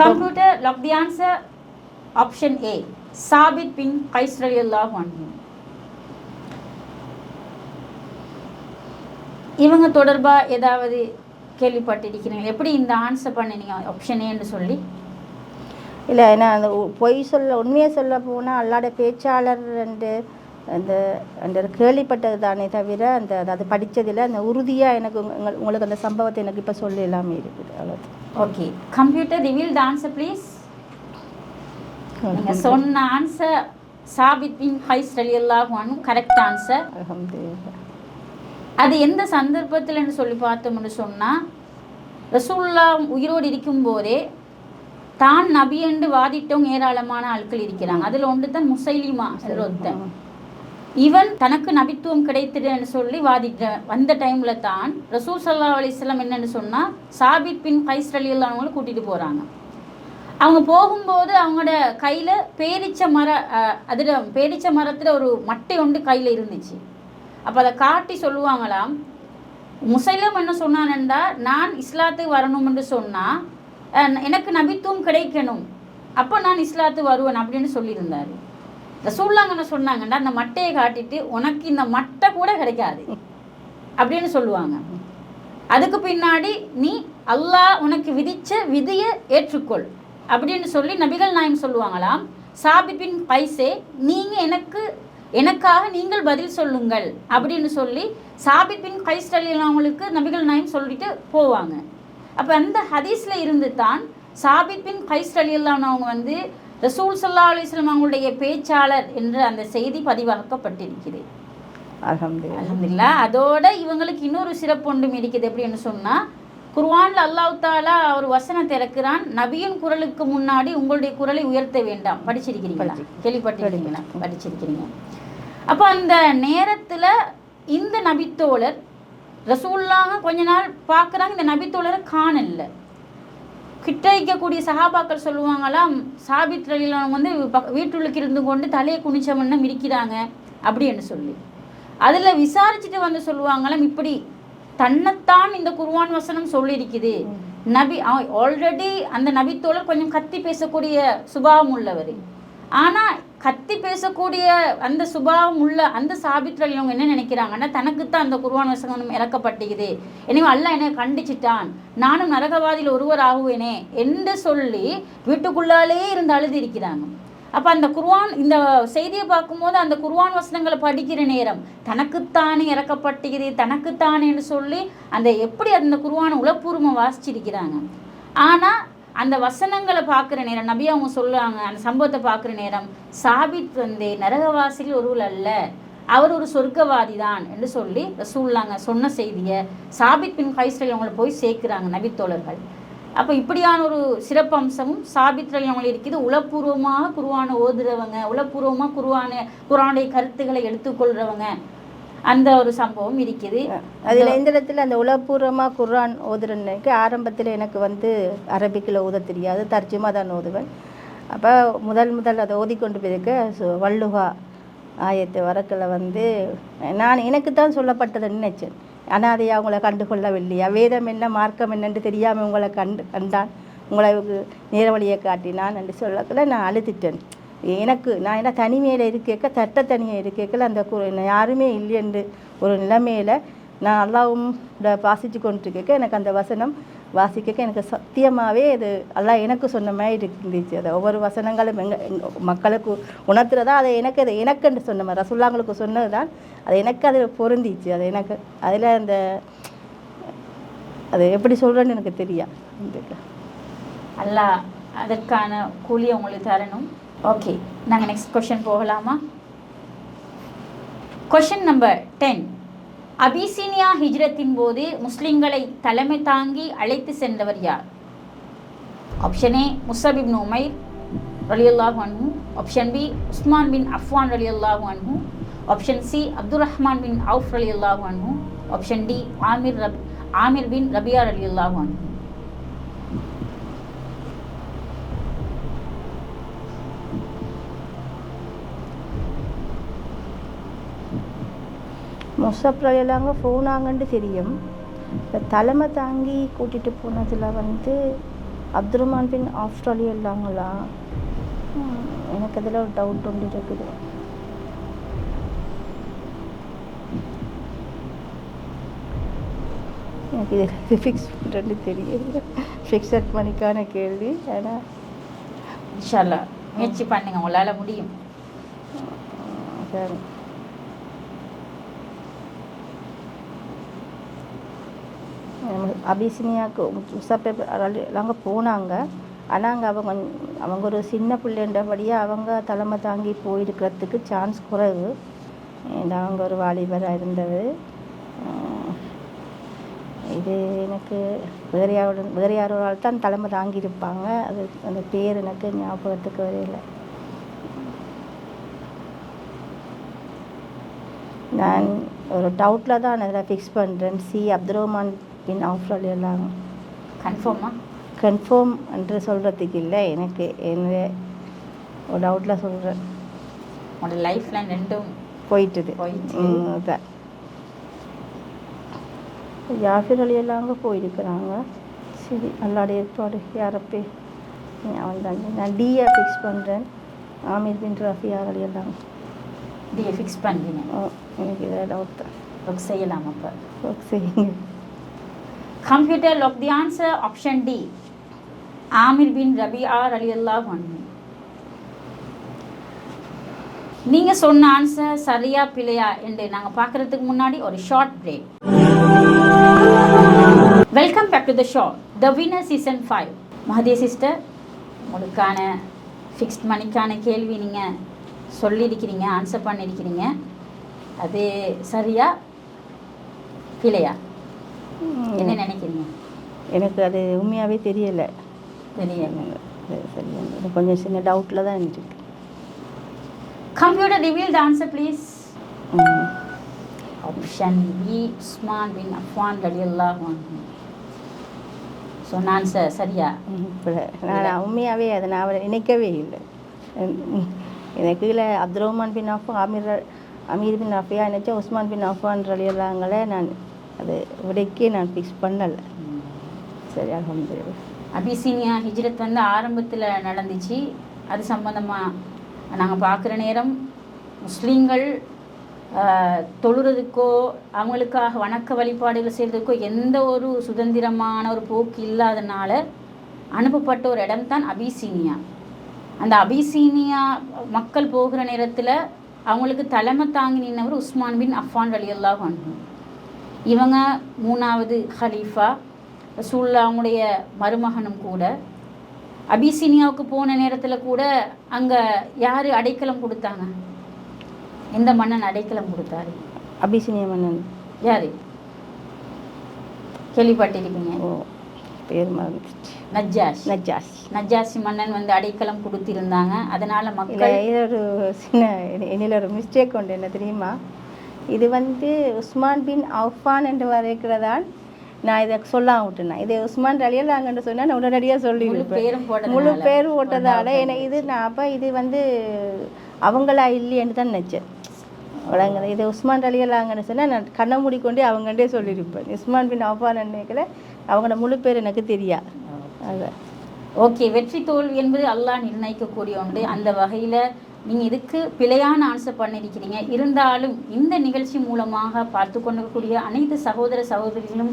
Computer lock the answer. Option A சாபித் பின் கைஸ் ரலியல்லாஹு அன்ஹு. இவங்க தொடர்பா ஏதாவது கேள்விப்பட்டிருக்கிறீங்க? எப்படி இந்த ஆன்சர் பண்ணினீங்க ஆப்ஷன் ஏன்னு சொல்லி? இல்லை, ஏன்னா அந்த உண்மையை சொல்ல போனால் அல்லாட பேச்சாளர் அந்த கேள்விப்பட்டது தானே தவிர அது படித்ததில் அந்த உறுதியாக எனக்கு உங்களுக்கு அந்த சம்பவத்தை எனக்கு இப்போ சொல்ல எல்லாமே இருக்குது. அவ்வளோ. Okay, computer reveal the answer please. நீங்கள் சொன்ன ஆன்சர் சாபித் பின் கைஸ் ரலியல்லாஹு அன்ஹு கரெக்ட் ஆன்சர். அல்ஹம்துலில்லாஹ். அது எந்த சந்தர்ப்பத்தில்னு சொல்லி பார்த்தோம்னு சொன்னால், ரசூலுல்லாஹ் உயிரோடு இருக்கும்போதே தான் நபி என்று வாதிட்டவங்க ஏராளமான ஆட்கள் இருக்கிறாங்க. அதில் ஒன்று தான் முசைலிமா என்ற ஒருத்தன். இவன் தனக்கு நபித்துவம் கிடைத்ததுன்னு சொல்லி வாதிட்ட வந்த டைமில் தான் ரசூல் ஸல்லல்லாஹு அலைஹி வஸல்லம் என்னென்னு சொன்னால் சாபித் பின் கைஸ் ரலியல்லாஹு அன்ஹுவை கூட்டிகிட்டு போகிறாங்க. அவங்க போகும்போது அவங்களோட கையில் பேரிச்ச மரத்தில் ஒரு மட்டை ஒன்று கையில் இருந்துச்சு. அப்போ அதை காட்டி சொல்லுவாங்களாம், முசைலம் என்ன சொன்னான்டா, நான் இஸ்லாத்துக்கு வரணும்னு சொன்னால் எனக்கு நபித்துவம் கிடைக்கணும், அப்போ நான் இஸ்லாத்துக்கு வருவேன் அப்படின்னு சொல்லியிருந்தார். ரசூலுல்லாஹ் என்ன சொன்னாங்கண்டா, அந்த மட்டையை காட்டிட்டு உனக்கு இந்த மட்டை கூட கிடைக்காது அப்படின்னு சொல்லுவாங்க. அதுக்கு பின்னாடி நீ அல்லாஹ் உனக்கு விதிச்ச விதியை ஏற்றுக்கொள் அப்படின்னு சொல்லி நபிகள் நாயம் சொல்லுவாங்களாம், சாபித் பின் கைஸே நீங்கள் எனக்காக நீங்கள் பதில் சொல்லுங்கள் அப்படின்னு சொல்லி சாபித் பின் கைஸ் ரலியல்லாஹுவுக்கு நபிகள் நாயம் சொல்லிட்டு போவாங்க. அப்போ அந்த ஹதீஸில் இருந்து தான் சாபித் பின் கைஸ் ரலியல்லாஹு அவங்க ரசூல் ஸல்லல்லாஹு அலைஹி வஸல்லம் அவங்களுடைய பேச்சாளர் என்று அந்த செய்தி பதிவாக்கப்பட்டிருக்கிறது. அல்ஹம்துலில்லாஹ். அதோட இவங்களுக்கு இன்னொரு சிறப்பு ஒன்றும் இருக்குது. எப்படின்னு சொன்னால், குர்ஆன்ல அல்லாஹ் தஆலா ஒரு வசனத்தை இறக்குறான், நபியின் குரலுக்கு முன்னாடி உங்களுடைய குரலை உயர்த்த வேண்டாம். படிச்சிருக்கிறீங்களா? கேள்விப்பட்டிருக்கீங்களா? படிச்சிருக்கிறீங்க. அப்போ அந்த நேரத்தில் இந்த நபித்தோழர் ரசூலுல்லாஹ் கொஞ்ச நாள் பார்க்குறாங்க, இந்த நபித்தோழரை காணல. கிட்ட இருக்கக்கூடிய சஹாபாக்கள் சொல்லுவாங்களாம், சாபித் ரலியல்லாஹு வீட்டுள்ளுக்கு இருந்து கொண்டு தலையை குனிச்சவண்ணம் மிதிக்கிறாங்க அப்படின்னு சொல்லி. அதில் விசாரிச்சுட்டு சொல்லுவாங்களாம், இப்படி தன்னைத்தான் இந்த குர்ஆன் வசனம் சொல்லியிருக்குது. நபி ஆல்ரெடி அந்த நபித்தோழர் கொஞ்சம் கத்தி பேசக்கூடிய சுபாவம் உள்ளவர். ஆனால் கத்தி பேசக்கூடிய அந்த சுபாவம் உள்ள அந்த சாபித் ரலியல்லாஹு என்ன நினைக்கிறாங்கன்னா, தனக்குத்தான் அந்த குர்ஆன் வசனம் இறக்கப்பட்டிருக்குது, எனவே அல்லாஹ் என்னை கண்டிச்சிட்டான், நானும் நரகவாதியில் ஒருவர் ஆகுவேனே என்று சொல்லி வீட்டுக்குள்ளாலே இருந்து அழுது இருக்கிறாங்க. அப்போ அந்த குர்ஆன் இந்த செய்தியை பார்க்கும்போது அந்த குர்ஆன் வசனங்களை படிக்கிற நேரம் தனக்குத்தானே இறக்கப்பட்டிருக்குது, தனக்குத்தானேன்னு சொல்லி எப்படி அந்த குர்ஆனை உளப்பூர்வமாக வாசிச்சிருக்கிறாங்க. ஆனால் அந்த வசனங்களை பார்க்குற நேரம் நபி அவங்க சொல்லுவாங்க, அந்த சம்பவத்தை பார்க்குற நேரம் சாபித் நரகவாசிகள் ஒருவர் அல்ல, அவர் ஒரு சொர்க்கவாதி தான் என்று சொல்லி ரசூலுல்லாஹ் சொன்ன செய்தியை சாபித் பின் கைஸ் அவங்களை போய் சேர்க்குறாங்க நபித்தோழர்கள். அப்போ இப்படியான ஒரு சிறப்பம்சமும் சாபித் அவங்களுக்கு இருக்குது. உளப்பூர்வமாக குர்ஆனை ஓதுறவங்க, உளப்பூர்வமாக குர்ஆனுடைய கருத்துக்களை எடுத்துக்கொள்கிறவங்க, அந்த ஒரு சம்பவம் இருக்குது. அதில் இந்த இடத்துல அந்த உளப்பூர்வமாக குர்ஆன் ஓதுறன்னைக்கு ஆரம்பத்தில் எனக்கு அரபிக்கில் ஓத தெரியாது, தர்ஜுமா தான் ஓதுவேன். அப்போ முதல் அதை ஓதிக்கொண்டு போயிருக்க வள்ளுஹா ஆயத்து வரக்கில் வந்து நான் எனக்கு தான் சொல்லப்பட்டதை நினைச்சேன். அனாதையாக உங்களை கண்டுகொள்ளவில்லையா, வேதம் என்ன மார்க்கம் என்னென்று தெரியாமல் உங்களை கண்டான், உங்களை நேரவழியை காட்டினான் என்று சொல்லக்கில் நான் அழுதுட்டேன். நான் என்ன தனிமையில் இருக்க தட்ட தனியாக இருக்கல அந்த யாருமே இல்லை என்று ஒரு நிலைமையில் நான் அல்லாவும் வாசித்து கொண்டு கேட்க எனக்கு அந்த வசனம் வாசிக்க எனக்கு சத்தியமாகவே இது எல்லாம் எனக்கு சொன்ன மாதிரி இருந்துச்சு. அதை ஒவ்வொரு வசனங்களும் மக்களுக்கு உணர்த்துறதா அதை எனக்குன்னு சொன்ன மாதிரி ரசூலுல்லாஹ்களுக்கு சொன்னது தான் அது எனக்கு அதில் பொருந்திச்சு. அது எனக்கு அதில் அந்த அது எப்படி சொல்கிறேன்னு எனக்கு தெரியும். அல்லாஹ் அதற்கான கூலியை உங்களுக்கு தரணும். ஓகே, நாங்கள் நெக்ஸ்ட் கொஷின் போகலாமா? Question number 10. அபிசீனியா ஹிஜ்ரத்தின் போது முஸ்லிம்களை தலைமை தாங்கி அழைத்து சென்றவர் யார்? ஆப்ஷன் ஏ முஸஅப் இப்னு உமைர் ரலியல்லாஹு அன்ஹு, option B Usman bin Affan ரலியல்லாஹு அன்ஹு, ஆப்ஷன் சி அப்துர் ரஹ்மான் பின் அவுஃப் ரலியல்லாஹு அன்ஹு, option D Amir bin Rabia ரலியல்லாஹு அன்ஹு. முஸஅப் ரலியல்லாஹு போனாங்கன்னு தெரியும். இப்போ தலைமை தாங்கி கூட்டிகிட்டு போனதில் வந்து அப்துர் ரஹ்மான் பின் அவுஃப் ரலியல்லாஹுங்களா, எனக்கு அதில் ஒரு டவுட் ஒன்று இருக்குது. எனக்கு இது ஃபிக்ஸ் பண்ணுறது தெரியல. ஃபிக்ஸட் மணிக்கான கேள்வி. ஆனால் இன்ஷா அல்லாஹ் முயற்சி பண்ணுங்க, உங்களால் முடியும். சரி, அபிசினியாவுக்கு முஸஅப் அங்கே போனாங்க. ஆனால் அங்கே அவங்க ஒரு சின்ன பிள்ளைன்றபடியாக அவங்க தலைமை தாங்கி போயிருக்கிறதுக்கு சான்ஸ் குறைவு. ஏன்னா அவங்க ஒரு வாலிபராக இருந்தது. இது எனக்கு வேறு யாரோட தான் தலைமை தாங்கியிருப்பாங்க. அது அந்த பேர் எனக்கு ஞாபகத்துக்கு வரையில. நான் ஒரு டவுட்டில் தான் அதில் ஃபிக்ஸ் பண்ணுறேன். சி அப்துர் ரஹ்மான் பின் அவுஃப் ரலியல்லாஹு. கன்ஃபார்மா? கன்ஃபார்ம் என்று சொல்கிறதுக்கு இல்லை, எனக்கு என்ன ஒரு டவுட்டில் சொல்கிறேன். உங்களோட லைஃப்பில் ரெண்டும் போயிட்டுது. அதான் யாஃபிர் ரலியல்லாஹு போயிருக்கிறாங்க. சரி, அல்லாட ஏற்பாடு யாரப்பே அவன் தான். நான் டியை ஃபிக்ஸ் பண்ணுறேன். ஆமிர் பின் ரபியா ரலியல்லாஹு. டியை ஃபிக்ஸ் பண்ணுறீங்க? எனக்கு இதில் டவுட் தான். ஒர்க் செய்யலாம். அப்போ ஒர்க் செய்யுங்க. Computer lock the answer. Option D Amir bin Rabia ரலியல்லாஹு அன்ஹு. நீங்கள் சொன்ன ஆன்சர் சரியா பிழையா என்று நாங்கள் பார்க்குறதுக்கு முன்னாடி ஒரு short break. Welcome back to the show, the winner season 5. Mahdiya sister, உங்களுக்கான ஃபிக்ஸ்ட் மணிக்கான கேள்வி நீங்கள் சொல்லியிருக்கிறீங்க, ஆன்சர் பண்ணியிருக்கிறீங்க. அது சரியா பிழையா என்ன நினைக்கிறீங்க? எனக்கு அது உண்மையாகவே தெரியலை. தெரியல. கொஞ்சம் சின்ன டவுட்டில் தான் இருக்கு. Computer reveal the answer please. Option B Usman bin Affan ரலியல்லாஹு அன்ஹு. சொன்ன ஆன்சர் சரியா? நான் உண்மையாகவே அதை நான் அவரை நினைக்கவே இல்லை. எனக்கு இல்லை அப்துர் ரஹ்மான் பின் அஃப் அமீர் பின் அஃபியா நினச்சா உஸ்மான் பின் அஃப்வான் ரலியல்லாஹுங்களே நான் அது விடைக்கே நான் ஃபிக்ஸ் பண்ணலை. சரி, அல்ஹம்துலில்லாஹ். அபிசீனியா ஹிஜ்ரத் வந்து ஆரம்பத்தில் நடந்துச்சு. அது சம்பந்தமாக நாங்கள் பார்க்குற நேரம் முஸ்லீம்கள் தொழுறதுக்கோ அவங்களுக்காக வணக்க வழிபாடுகள் செய்கிறதுக்கோ எந்த ஒரு சுதந்திரமான ஒரு போக்கு இல்லாதனால அனுப்பப்பட்ட ஒரு இடம் தான் அபிசீனியா. அந்த அபிசீனியா மக்கள் போகிற நேரத்தில் அவங்களுக்கு தலைமை தாங்கி நின்றவர் உஸ்மான் பின் அஃப்வான் ரலியல்லாஹு அன்ஹு. இவங்க 3வது ஹலீஃபா, ரசூலுல்லாஹ் அவங்களுடைய மருமகனும் கூட. அபிசீனியாவுக்கு போன நேரத்தில் கூட அங்கே யார் அடைக்கலம் கொடுத்தாங்க? எந்த மன்னன் அடைக்கலம் கொடுத்தாரு? அபிசீனியா மன்னன் யார் கேள்விப்பட்டிருக்கீங்க? ஓ, பேர் மறந்துச்சு. நஜ்ஜாசி மன்னன் வந்து அடைக்கலம் கொடுத்திருந்தாங்க. அதனால மக்கள் ஒரு சின்ன என்னில் ஒரு மிஸ்டேக் உண்டு. என்ன தெரியுமா? இது வந்து உஸ்மான் பின் அஃப்வான் என்று வரைக்கிறதால் நான் இதை சொல்ல விட்டுனேன். இது உஸ்மான் ரலியல்லாஹுன்னு சொன்னால் நான் உடனடியாக சொல்லியிருப்பேன். முழு பேர் போட்டதால் எனக்கு இது நான் அப்போ இது வந்து அவங்களா இல்லையேன்னு தான் நினச்சேன். வழங்குது. இது உஸ்மான் அலியல்லாங்கன்னு சொன்னால் நான் கண்ணை மூடிக்கொண்டே அவங்கண்டே சொல்லியிருப்பேன். உஸ்மான் பின் அஃபான் நினைக்கல, அவங்களோட முழு பேர் எனக்கு தெரியாது. அது ஓகே, வெற்றி தோல்வி என்பது அல்லாஹ் நிர்ணயிக்கக்கூடிய ஒன்று. அந்த வகையில் நீங்கள் இதுக்கு பிழையான ஆன்சர் பண்ணியிருக்கிறீங்க. இருந்தாலும் இந்த நிகழ்ச்சி மூலமாக பார்த்து கொண்டிருக்கக்கூடிய அனைத்து சகோதர சகோதரிகளும்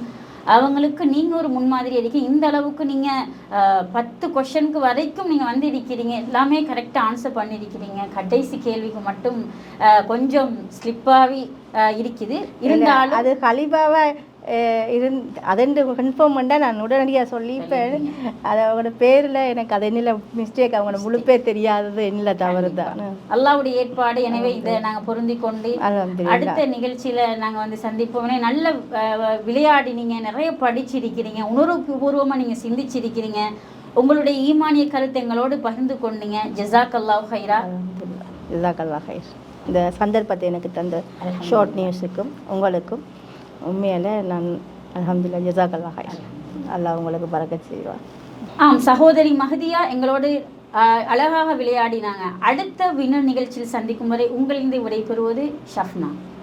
அவங்களுக்கு நீங்கள் ஒரு முன்மாதிரி இருக்கீங்க. இந்த அளவுக்கு நீங்கள் 10 கொஷனுக்கு வரைக்கும் நீங்கள் வந்து இருக்கிறீங்க, எல்லாமே கரெக்டாக ஆன்சர் பண்ணியிருக்கிறீங்க. கடைசி கேள்விக்கு மட்டும் கொஞ்சம் ஸ்லிப்பாகி இருக்குது. இருந்தாலும் அது கலிபாவை அதென்று கன்ஃபார்ம் பண்ணால் நான் உடனடியாக சொல்லிப்பேன். அது அவங்களோட பேரில் எனக்கு அது என்னில் மிஸ்டேக், அவங்களோட முழு பேர் தெரியாதது என்னில் தவறு தான். அல்லாஹ்வுடைய ஏற்பாடு. எனவே இதை நாங்கள் பொருந்தி கொண்டு அடுத்த நிகழ்ச்சியில் நாங்கள் வந்து சந்திப்போம். நல்ல விளையாடினீங்க, நிறைய படிச்சிருக்கிறீங்க, உணர்வுபூர்வமாக நீங்கள் சிந்திச்சிருக்கிறீங்க, உங்களுடைய ஈமானிய கருத்து எங்களோடு பகிர்ந்து கொண்டீங்க. ஜஸாக்கல்லாஹு ஹைரா. ஜஸாக்கல்லாஹு ஹைர். இந்த சந்தர்ப்பத்தை எனக்கு தந்த ஷார்ட் நியூஸுக்கும் உங்களுக்கும் உண்மையில் நான் அல்ஹம்துலில்லாஹ் ஜஸாக்கல்லாஹு ஹைர். அல்லாஹ் உங்களுக்கு பரக்கத் செய்வார். சகோதரி மஹதியா எங்களோடு அழகாக விளையாடினாங்க. அடுத்த வினர் நிகழ்ச்சியில் சந்திக்கும் வரை உங்களிருந்து விடைபெறுவது ஷஃப்னா.